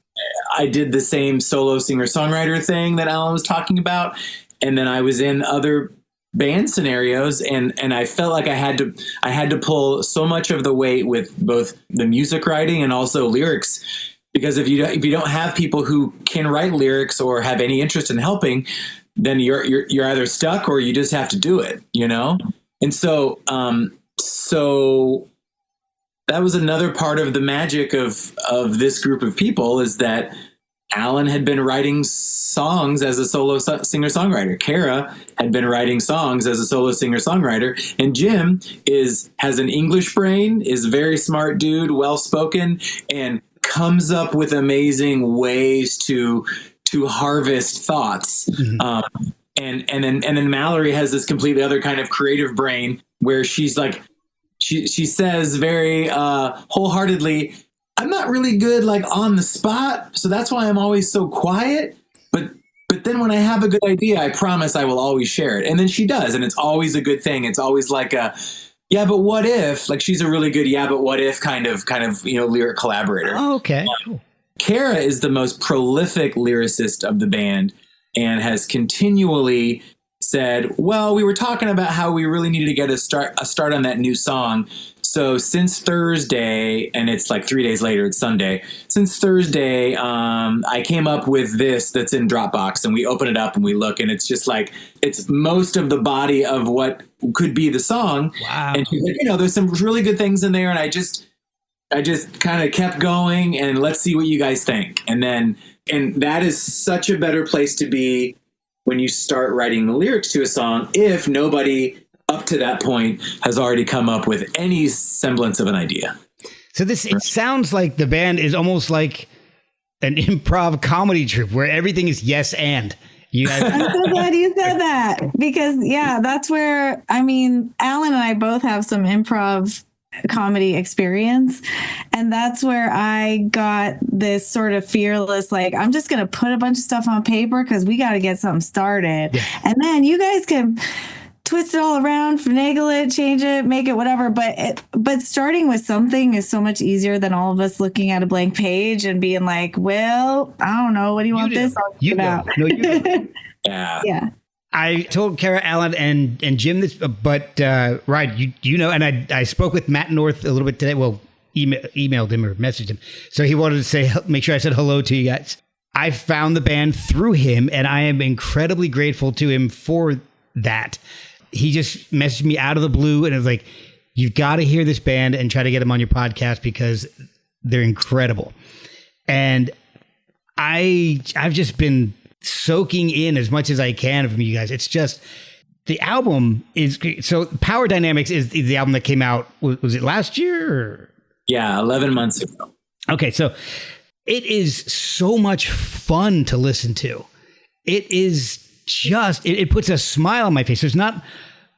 [SPEAKER 2] I did the same solo singer-songwriter thing that Alan was talking about, and then I was in other band scenarios, and I felt like I had to pull so much of the weight with both the music writing and also lyrics, because if you don't have people who can write lyrics or have any interest in helping, then you're either stuck or you just have to do it, you know? And so that was another part of the magic of this group of people, is that Alan had been writing songs as a solo singer-songwriter. Cara had been writing songs as a solo singer-songwriter. And Jim has an English brain, is a very smart dude, well-spoken, and comes up with amazing ways to harvest thoughts. Mm-hmm. And then Mallory has this completely other kind of creative brain where she's like, she says very wholeheartedly, I'm not really good like on the spot, so that's why I'm always so quiet. But then when I have a good idea, I promise I will always share it. And then she does, and it's always a good thing. It's always like a, yeah, but what if? Like, she's a really good yeah, but what if kind of lyric collaborator.
[SPEAKER 1] Oh, okay. Cool.
[SPEAKER 2] Cara is the most prolific lyricist of the band and has continually said, well, we were talking about how we really needed to get a start on that new song. So since Thursday, and it's like 3 days later, it's Sunday. Since Thursday, I came up with this that's in Dropbox, and we open it up and we look, and it's just like, it's most of the body of what could be the song.
[SPEAKER 1] Wow.
[SPEAKER 2] And she's like, there's some really good things in there. And I just kind of kept going, and let's see what you guys think. And that is such a better place to be when you start writing the lyrics to a song, if nobody up to that point has already come up with any semblance of an idea.
[SPEAKER 1] So it sounds like the band is almost like an improv comedy troupe where everything is yes and. You guys-
[SPEAKER 4] I'm so glad you said that, because that's where, Alan and I both have some improv comedy experience, and that's where I got this sort of fearless, like, I'm just going to put a bunch of stuff on paper because we got to get something started. Yeah. And then you guys can twist it all around, finagle it, change it, make it whatever. But starting with something is so much easier than all of us looking at a blank page and being like, well, I don't know. What do you want this about?
[SPEAKER 1] No, you do.
[SPEAKER 2] Yeah.
[SPEAKER 1] I told Cara, Alan, and Jim this, but Ryan, you know, and I spoke with Matt North a little bit today. Well, emailed him or messaged him. So he wanted to make sure I said hello to you guys. I found the band through him, and I am incredibly grateful to him for that. He just messaged me out of the blue and was like, you've got to hear this band and try to get them on your podcast because they're incredible. And I've just been soaking in as much as I can from you guys. It's just, the album is great. So Power Dynamics is the album that came out, was it last year? Or?
[SPEAKER 2] Yeah, 11 months ago.
[SPEAKER 1] Okay, so it is so much fun to listen to. It is just, it puts a smile on my face. There's not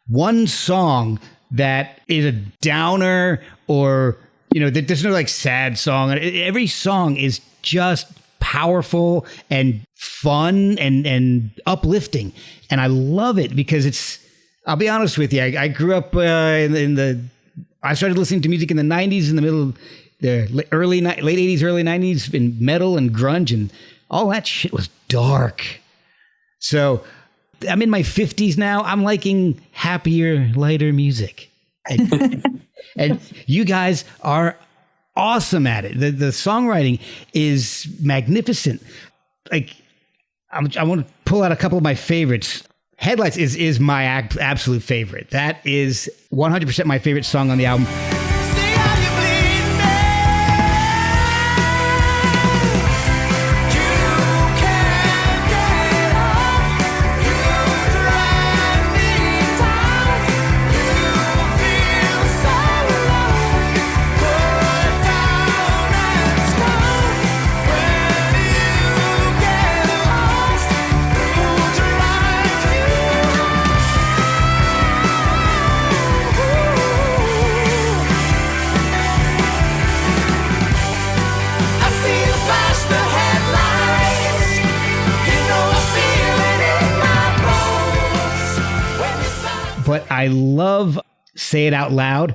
[SPEAKER 1] one song that is a downer or, there's no like sad song. Every song is just powerful and fun and uplifting. And I love it because I'll be honest with you. I grew up I started listening to music in the 90s, in the middle of the late 80s, early 90s, in metal and grunge, and all that shit was dark. So I'm in my 50s now. I'm liking happier, lighter music. And you guys are awesome at it. The songwriting is magnificent. Like, I want to pull out a couple of my favorites. Headlights is my absolute favorite. That is 100% my favorite song on the album. but I love Say It Out Loud.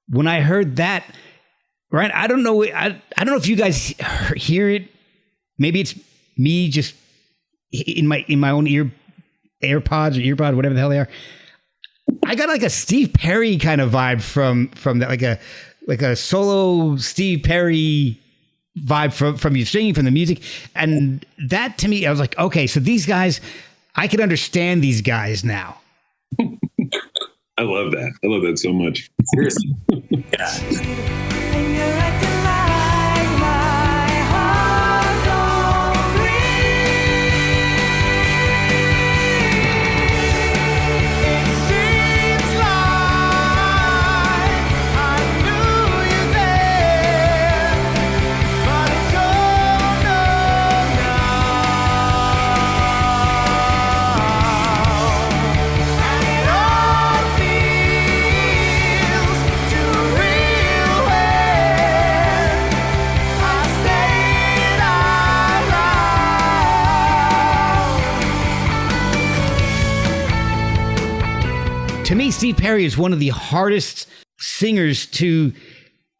[SPEAKER 1] When I heard that, right, I don't know if you guys hear it. Maybe it's me just in my own AirPods or earpod, whatever the hell they are. I got like a Steve Perry kind of vibe from that, like a solo Steve Perry vibe from you singing, from the music. And that to me, I was like, okay, so these guys, I can understand these guys now.
[SPEAKER 5] I love that. I love that so much.
[SPEAKER 2] Seriously. Yeah.
[SPEAKER 1] To me, Steve Perry is one of the hardest singers to,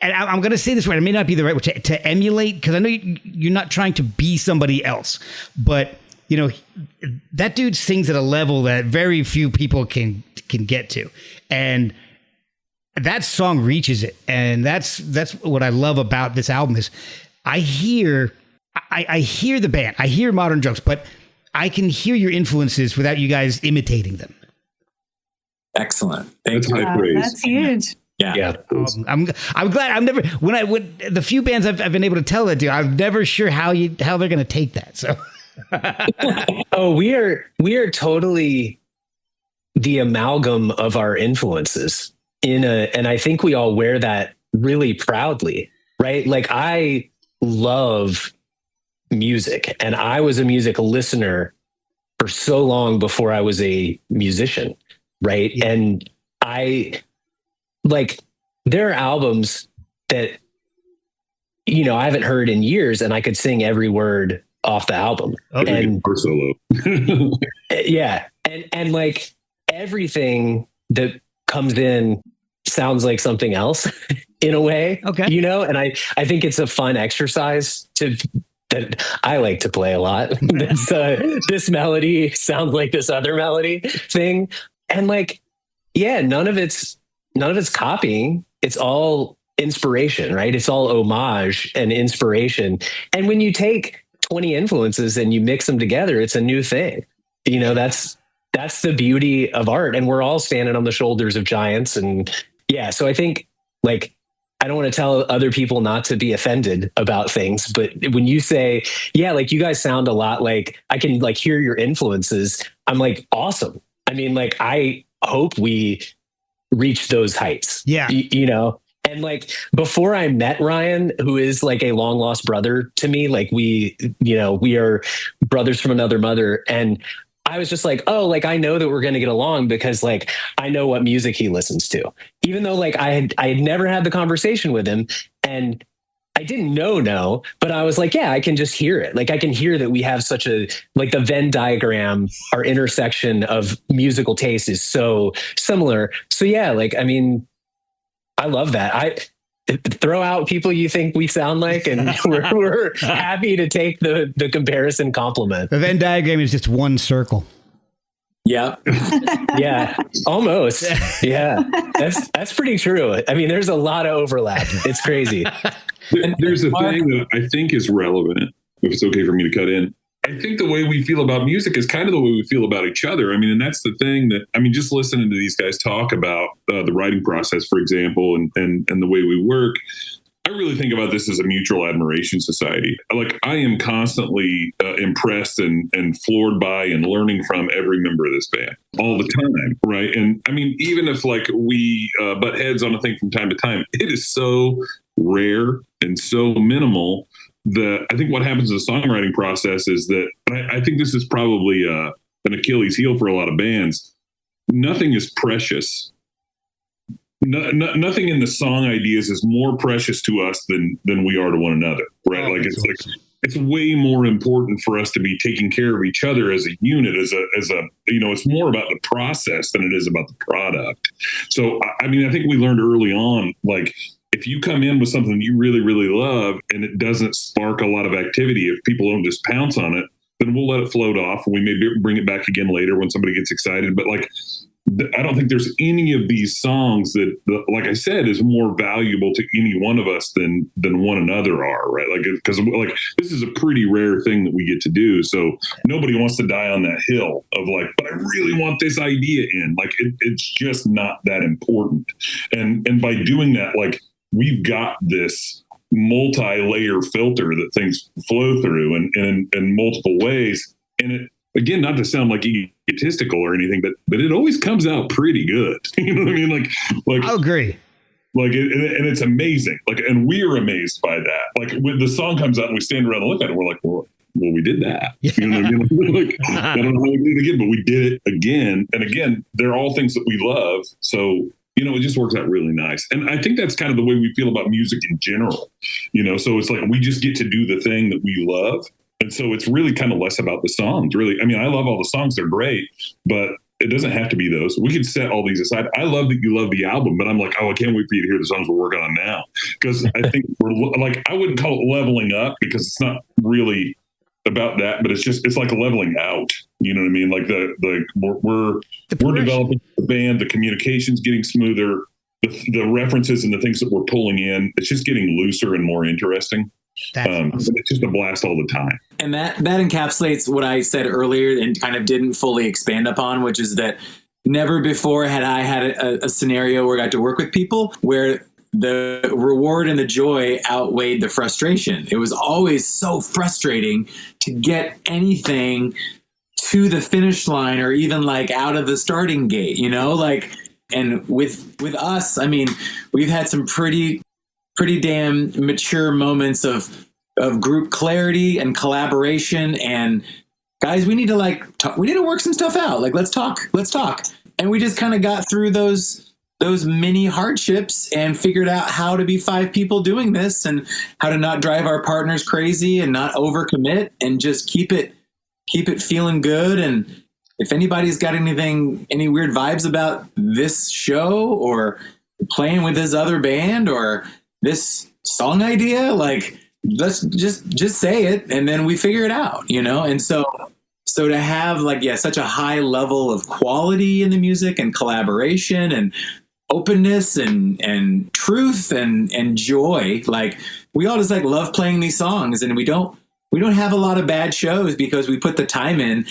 [SPEAKER 1] and I'm going to say this right, it may not be the right way, to emulate, because I know you're not trying to be somebody else, but you know, that dude sings at a level that very few people can get to, and that song reaches it, and that's what I love about this album is I hear the band, I hear Modern Drugs, but I can hear your influences without you guys imitating them.
[SPEAKER 2] Excellent. Thank you.
[SPEAKER 5] High praise.
[SPEAKER 4] That's huge.
[SPEAKER 3] Yeah.
[SPEAKER 1] I'm glad I've never when the few bands I've been able to tell that to, I'm never sure how they're going to take that. So,
[SPEAKER 3] oh, we are totally the amalgam of our influences and I think we all wear that really proudly, right? Like I love music, and I was a music listener for so long before I was a musician. Right. Yeah. And I like, there are albums that, you know, I haven't heard in years and I could sing every word off the album.
[SPEAKER 5] Okay.
[SPEAKER 3] And
[SPEAKER 5] solo.
[SPEAKER 3] yeah. And like everything that comes in sounds like something else in a way,
[SPEAKER 1] okay.
[SPEAKER 3] You know, and I think it's a fun exercise that I like to play a lot. This melody sounds like this other melody thing. And like, yeah, none of it's copying. It's all inspiration, right? It's all homage and inspiration. And when you take 20 influences and you mix them together, it's a new thing. You know, that's the beauty of art. And we're all standing on the shoulders of giants. And yeah, so I think like, I don't want to tell other people not to be offended about things, but when you say, yeah, like you guys sound a lot like I can like hear your influences, I'm like, awesome. I mean, like, I hope we reach those heights.
[SPEAKER 1] Yeah.
[SPEAKER 3] You know, and like before I met Ryan, who is like a long lost brother to me, like we are brothers from another mother. And I was just like, oh, like, I know that we're going to get along because like, I know what music he listens to, even though like I had never had the conversation with him and I didn't know, but I was like, yeah, I can just hear it. Like I can hear that we have such a, like the Venn diagram, our intersection of musical taste is so similar. So yeah, like, I mean, I love that. I throw out people you think we sound like, and we're happy to take the comparison compliment.
[SPEAKER 1] The Venn diagram is just one circle.
[SPEAKER 2] Yeah.
[SPEAKER 3] Yeah, almost. Yeah, that's pretty true. I mean, there's a lot of overlap. It's crazy.
[SPEAKER 5] There's a thing that I think is relevant, if it's okay for me to cut in. I think the way we feel about music is kind of the way we feel about each other. I mean, and that's the thing that, I mean, just listening to these guys talk about the writing process, for example, and the way we work, I really think about this as a mutual admiration society. Like I am constantly impressed and floored by and learning from every member of this band all the time. Right. And I mean, even if like we butt heads on a thing from time to time, it is so rare and so minimal that I think what happens in the songwriting process is that I think this is probably an Achilles heel for a lot of bands. Nothing is precious. Nothing in the song ideas is more precious to us than we are to one another, right?
[SPEAKER 1] Oh,
[SPEAKER 5] like it's like it's way more important for us to be taking care of each other as a unit, as a, it's more about the process than it is about the product. So, I mean, I think we learned early on, like, if you come in with something you really, really love and it doesn't spark a lot of activity, if people don't just pounce on it, then we'll let it float off and we maybe bring it back again later when somebody gets excited. But like, I don't think there's any of these songs that, like I said, is more valuable to any one of us than one another are, right? Like, because like this is a pretty rare thing that we get to do. So nobody wants to die on that hill of like, but I really want this idea in. Like, it's just not that important. And by doing that, like, we've got this multi-layer filter that things flow through in multiple ways. And it, again, not to sound like egotistical or anything, but it always comes out pretty good. You know what I mean? Like
[SPEAKER 1] I agree.
[SPEAKER 5] Like, and it's amazing. Like, and we're amazed by that. Like, when the song comes out and we stand around and look at it, we're like, well, we did that. You know what I mean? Like, I don't know how we did it again, but we did it again. And again, they're all things that we love. So, you know, it just works out really nice. And I think that's kind of the way we feel about music in general. You know, so it's like we just get to do the thing that we love. And so it's really kind of less about the songs, really. I mean, I love all the songs. They're great, but it doesn't have to be those. We could set all these aside. I love that you love the album, but I'm like, oh, I can't wait for you to hear the songs we're working on now. Because I think we're like, I wouldn't call it leveling up because it's not really about that, but it's like leveling out. You know what I mean? Like we're developing the band, the communication's getting smoother, the references and the things that we're pulling in, it's just getting looser and more interesting. Awesome. It's just a blast all the time.
[SPEAKER 2] And that encapsulates what I said earlier and kind of didn't fully expand upon, which is that never before had I had a scenario where I got to work with people where the reward and the joy outweighed the frustration. It was always so frustrating to get anything to the finish line or even like out of the starting gate, you know, like, and with us, I mean, we've had some pretty damn mature moments of group clarity and collaboration. And guys, we need to we need to work some stuff out. Like, let's talk. And we just kind of got through those mini hardships and figured out how to be 5 people doing this and how to not drive our partners crazy and not overcommit and just keep it feeling good. And if anybody's got any weird vibes about this show or playing with this other band or this song idea, like, let's just say it and then we figure it out, you know? And so to have such a high level of quality in the music and collaboration and openness and truth and joy, like, we all just like love playing these songs, and we don't have a lot of bad shows because we put the time in.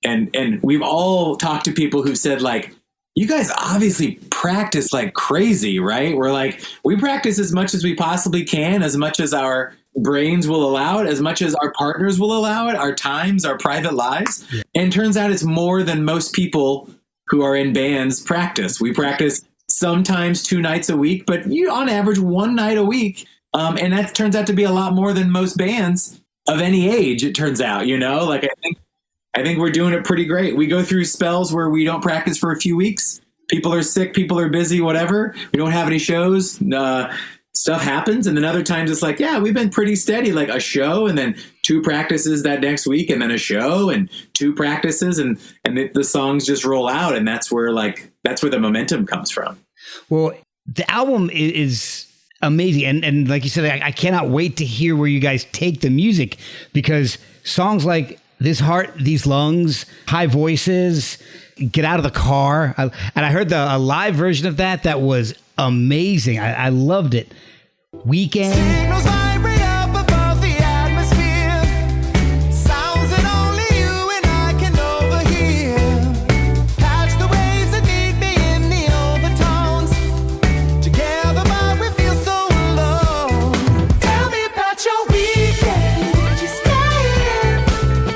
[SPEAKER 2] And we've all talked to people who've said, like, you guys obviously practice like crazy, right? We're like, we practice as much as we possibly can, as much as our brains will allow it, as much as our partners will allow it, our times, our private lives. Yeah. And it turns out it's more than most people who are in bands practice. We practice sometimes 2 nights a week, but on average 1 night a week. And that turns out to be a lot more than most bands of any age, it turns out, you know, like, I think we're doing it pretty great. We go through spells where we don't practice for a few weeks. People are sick, people are busy, whatever. We don't have any shows. Stuff happens. And then other times it's like, yeah, we've been pretty steady, like a show and then 2 practices that next week and then a show and 2 practices and the songs just roll out. And that's where the momentum comes from.
[SPEAKER 1] Well, the album is amazing. And like you said, I cannot wait to hear where you guys take the music, because songs like This Heart, These Lungs, High Voices, Get Out of the Car. And I heard a live version of that was amazing. I loved it. Weekend.
[SPEAKER 6] Signals vibrate up above the atmosphere. Sounds that only you and I can overhear. Catch the waves that need me in the overtones. Together, but we feel so alone. Tell me about your weekend. Did you stay in?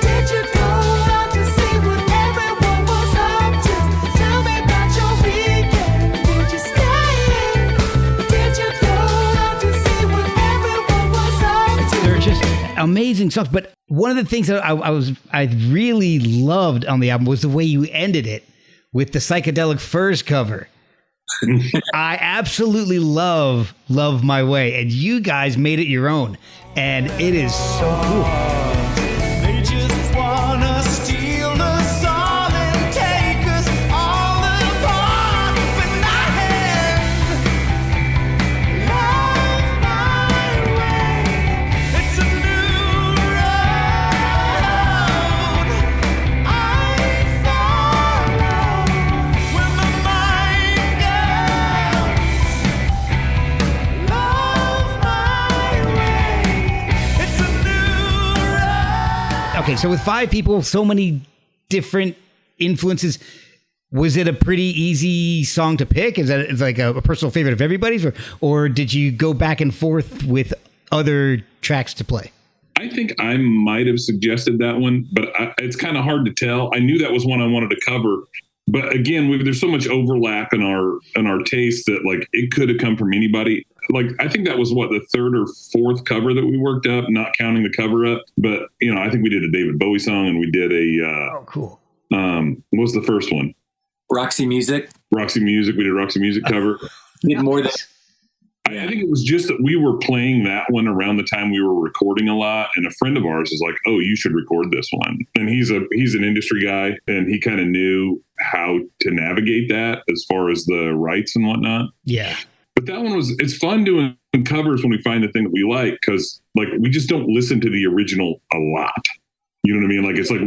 [SPEAKER 6] Did you go out to see what everyone was up to? Tell me about your weekend. Did you stay in? Did you go out to see what everyone was up to?
[SPEAKER 1] They're just amazing songs. But one of the things that I really loved on the album was the way you ended it with the Psychedelic Furs cover. I absolutely love My Way, and you guys made it your own, and it is so cool.
[SPEAKER 6] They just wanna steal us all and take us all apart. But my hand, love my way. It's a new road I follow when my mind goes. Love my way. It's a new road.
[SPEAKER 1] Okay, so with 5 people, so many different influences, was it a pretty easy song to pick? Is that it's like a personal favorite of everybody's, or did you go back and forth with other tracks to play?
[SPEAKER 5] I think I might have suggested that one, but it's kind of hard to tell. I knew that was one I wanted to cover, but again, there's so much overlap in our taste that like it could have come from anybody. Like I think that was what the 3rd or 4th cover that we worked up, not counting the cover up. But you know, I think we did a David Bowie song, and we did a
[SPEAKER 1] Oh, cool.
[SPEAKER 5] what was the first one?
[SPEAKER 2] Roxy Music.
[SPEAKER 5] Roxy Music. We did a Roxy Music cover.
[SPEAKER 2] Did more than
[SPEAKER 5] I think it was just that we were playing that one around the time we were recording a lot, and a friend of ours was like, "Oh, you should record this one." And he's an industry guy, and he kind of knew how to navigate that as far as the rights and whatnot.
[SPEAKER 1] Yeah.
[SPEAKER 5] But that one it's fun doing covers when we find the thing that we like, because like we just don't listen to the original a lot. You know what I mean? Like it's like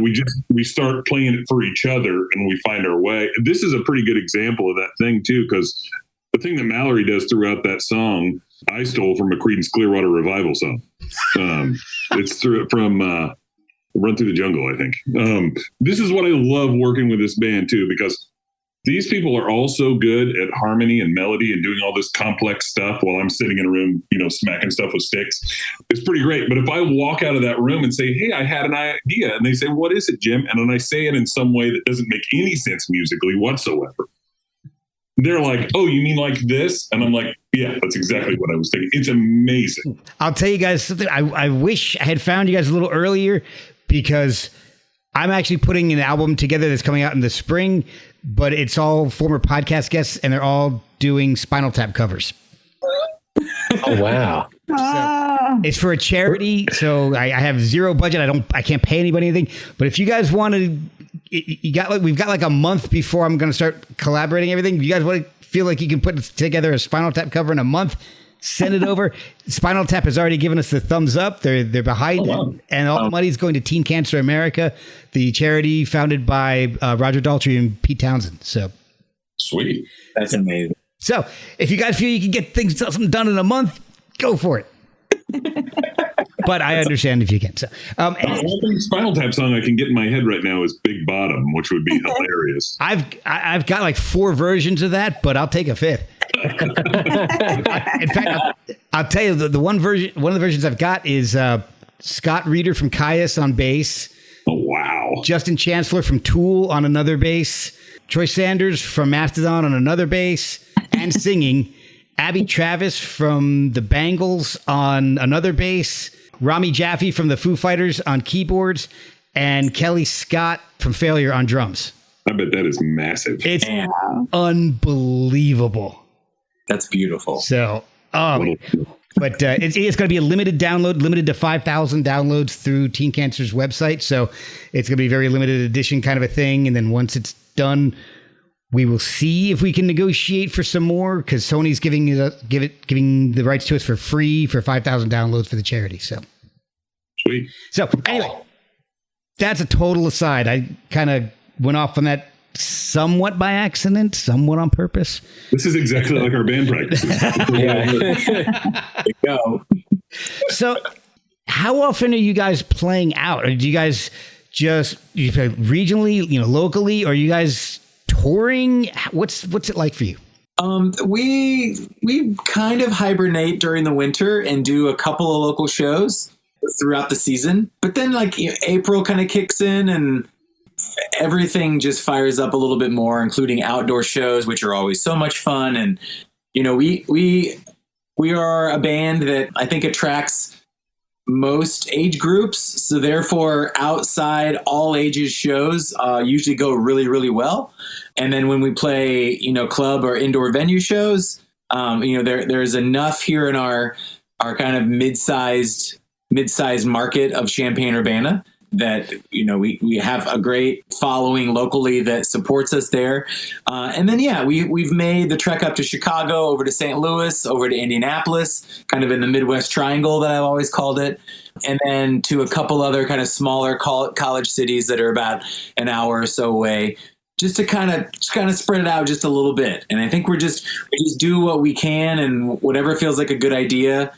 [SPEAKER 5] we start playing it for each other and we find our way. This is a pretty good example of that thing too, because the thing that Mallory does throughout that song, I stole from a Creedence Clearwater Revival song. It's from Run Through the Jungle, I think. This is what I love working with this band too, because these people are all so good at harmony and melody and doing all this complex stuff while I'm sitting in a room, you know, smacking stuff with sticks. It's pretty great. But if I walk out of that room and say, "Hey, I had an idea," and they say, "What is it, Jim?" And then I say it in some way that doesn't make any sense musically whatsoever, they're like, "Oh, you mean like this?" And I'm like, "Yeah, that's exactly what I was thinking." It's amazing.
[SPEAKER 1] I'll tell you guys something. I wish I had found you guys a little earlier, because I'm actually putting an album together that's coming out in the spring, but it's all former podcast guests, and they're all doing Spinal Tap covers.
[SPEAKER 3] Oh, wow.
[SPEAKER 1] It's for a charity, so I have zero budget. I can't pay anybody anything. But if you guys want to, we've got like a month before I'm going to start collaborating everything. If you guys want to feel like you can put together a Spinal Tap cover in a month, send it over. Spinal Tap has already given us the thumbs up. They're behind it, and all the money is going to Teen Cancer America, the charity founded by Roger Daltrey and Pete Townsend. So
[SPEAKER 5] Sweet.
[SPEAKER 2] That's amazing.
[SPEAKER 1] So if you guys feel you can get something done in a month, go for it. But I understand if you can't. So,
[SPEAKER 5] One thing Spinal Tap song I can get in my head right now is Big Bottom, which would be hilarious.
[SPEAKER 1] I've got like 4 versions of that, but I'll take a 5th. In fact, I'll tell you one of the versions I've got is Scott Reeder from Caius on bass.
[SPEAKER 5] Oh, wow.
[SPEAKER 1] Justin Chancellor from Tool on another bass. Troy Sanders from Mastodon on another bass and singing. Abby Travis from the Bangles on another bass. Rami Jaffe from the Foo Fighters on keyboards. And Kelly Scott from Failure on drums.
[SPEAKER 5] I bet that is massive.
[SPEAKER 1] It's unbelievable.
[SPEAKER 2] That's beautiful.
[SPEAKER 1] So, but it's going to be a limited download, limited to 5,000 downloads through Teen Cancer's website. So it's going to be a very limited edition kind of a thing. And then once it's done, we will see if we can negotiate for some more, because Sony's giving the rights to us for free for 5,000 downloads for the charity. So
[SPEAKER 5] Sweet.
[SPEAKER 1] So anyway, that's a total aside. I kind of went off on that somewhat by accident, somewhat on purpose.
[SPEAKER 5] This is exactly like our band practices.
[SPEAKER 2] There you go.
[SPEAKER 1] So how often are you guys playing out? Or do you guys just you play regionally, locally? Or are you guys touring? What's it like for you?
[SPEAKER 2] We kind of hibernate during the winter and do a couple of local shows throughout the season. But then April kind of kicks in and everything just fires up a little bit more, including outdoor shows, which are always so much fun. And, we are a band that I think attracts most age groups. So therefore, outside all ages shows usually go really, really well. And then when we play, club or indoor venue shows, there's enough here in our kind of mid-sized market of Champaign-Urbana that, we have a great following locally that supports us there. And then, we've made the trek up to Chicago, over to St. Louis, over to Indianapolis, kind of in the Midwest Triangle that I've always called it. And then to a couple other kind of smaller college cities that are about an hour or so away, just to kind of spread it out just a little bit. And I think we just do what we can, and whatever feels like a good idea,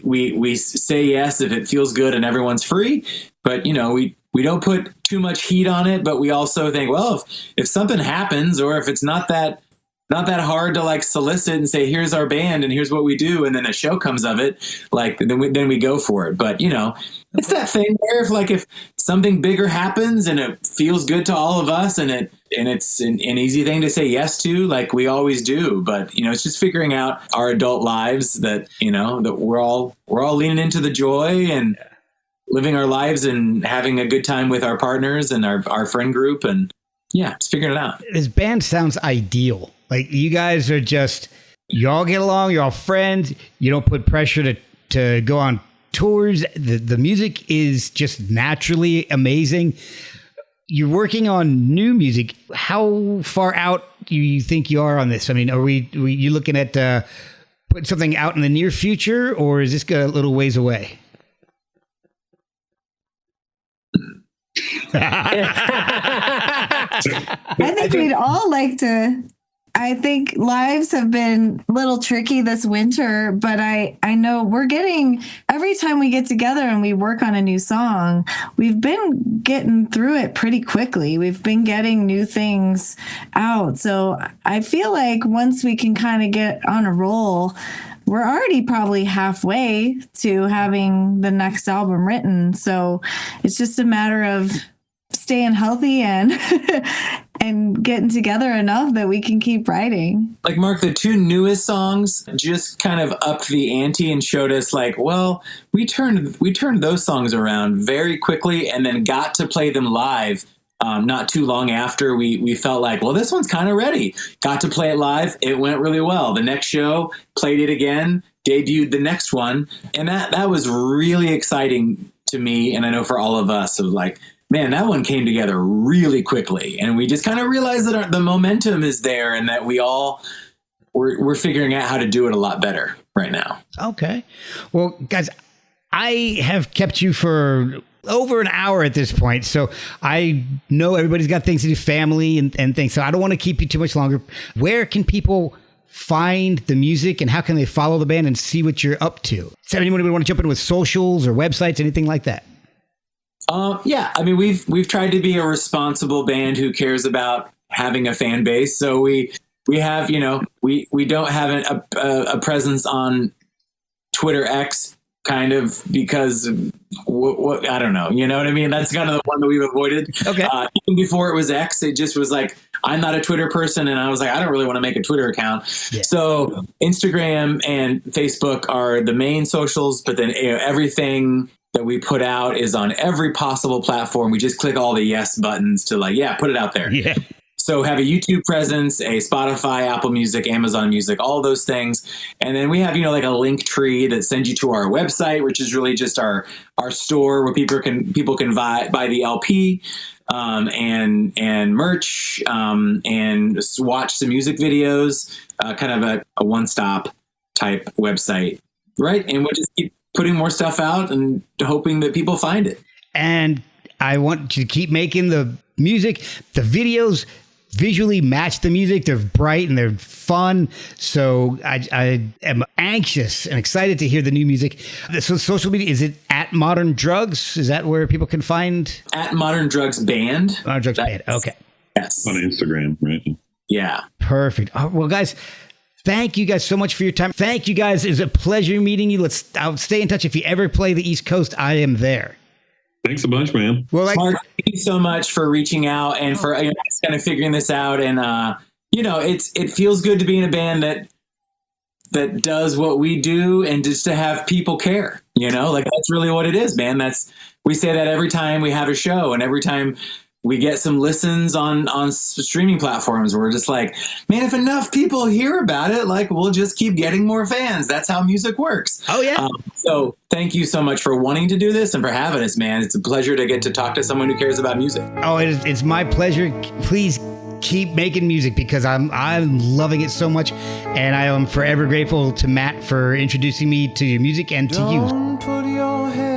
[SPEAKER 2] we say yes if it feels good and everyone's free. But, we don't put too much heat on it, but we also think, well, if something happens, or if it's not that hard to like solicit and say, here's our band and here's what we do, and then a show comes of it, like then we go for it. But it's that thing where if something bigger happens and it feels good to all of us, and it's an easy thing to say yes to, like we always do. But it's just figuring out our adult lives that that we're all leaning into the joy and living our lives and having a good time with our partners and our friend group, and just figuring it out.
[SPEAKER 1] This band sounds ideal. Like, you guys are just, you all get along, you're all friends, you don't put pressure to go on tours. The music is just naturally amazing. You're working on new music. How far out do you think you are on this? I mean, are you looking at putting something out in the near future, or is this a little ways away?
[SPEAKER 4] I think we'd all like to. I think lives have been a little tricky this winter, but I know we're getting, every time we get together and we work on a new song, we've been getting through it pretty quickly. We've been getting new things out. So I feel like once we can kind of get on a roll, we're already probably halfway to having the next album written. So it's just a matter of staying healthy and and getting together enough that we can keep writing.
[SPEAKER 2] Like, Mark, the two newest songs just kind of upped the ante and showed us, like, well, we turned those songs around very quickly, and then got to play them live not too long after. We felt like, well, this one's kind of ready. Got to play it live. It went really well. The next show, played it again, debuted the next one. And that was really exciting to me, and I know for all of us, of like, man, that one came together really quickly. And we just kind of realized that the momentum is there, and that we're figuring out how to do it a lot better right now.
[SPEAKER 1] Okay. Well, guys, I have kept you for over an hour at this point. So I know everybody's got things to do, family and things. So I don't want to keep you too much longer. Where can people find the music, and how can they follow the band and see what you're up to? Does anyone want to jump in with socials or websites, anything like that?
[SPEAKER 2] Yeah, I mean, we've tried to be a responsible band who cares about having a fan base. So we have, we don't have a presence on Twitter X, kind of, because what I don't know, you know what I mean? That's kind of the one that we've avoided. Okay. Even before it was X, it just was like, I'm not a Twitter person, and I was like, I don't really want to make a Twitter account. Yeah. So Instagram and Facebook are the main socials, but then everything that we put out is on every possible platform. We just click all the yes buttons to put it out there. Yeah. So have a YouTube presence, a Spotify, Apple Music, Amazon Music, all those things. And then we have, like a link tree that sends you to our website, which is really just our store where people can buy the LP, and merch, and watch some music videos, kind of a one-stop type website. Right. And we'll just keep putting more stuff out and hoping that people find it. And
[SPEAKER 1] I want you to keep making the music. The videos visually match the music. They're bright and they're fun. So I am anxious and excited to hear the new music. So social media, is it at Modern Drugs? Is that where people can find?
[SPEAKER 2] At Modern Drugs Band.
[SPEAKER 1] Modern Drugs Band. Okay.
[SPEAKER 2] Yes.
[SPEAKER 5] On Instagram, right?
[SPEAKER 2] Yeah.
[SPEAKER 1] Perfect. Well, guys, thank you guys so much for your time. Thank you guys. It's a pleasure meeting you. I'll stay in touch. If you ever play the East Coast, I am there.
[SPEAKER 5] Thanks a bunch, man.
[SPEAKER 2] Well, Mark, thank you so much for reaching out and for kind of figuring this out. And it feels good to be in a band that that does what we do, and just to have people care, like that's really what it is, man. We say that every time we have a show, and every time we get some listens on streaming platforms. We're just like, man, if enough people hear about it, like we'll just keep getting more fans. That's how music works.
[SPEAKER 1] Oh yeah.
[SPEAKER 2] So thank you so much for wanting to do this and for having us, man. It's a pleasure to get to talk to someone who cares about music.
[SPEAKER 1] Oh, it's my pleasure. Please keep making music, because I'm loving it so much, and I am forever grateful to Matt for introducing me to your music and to you.
[SPEAKER 6] Don't put your head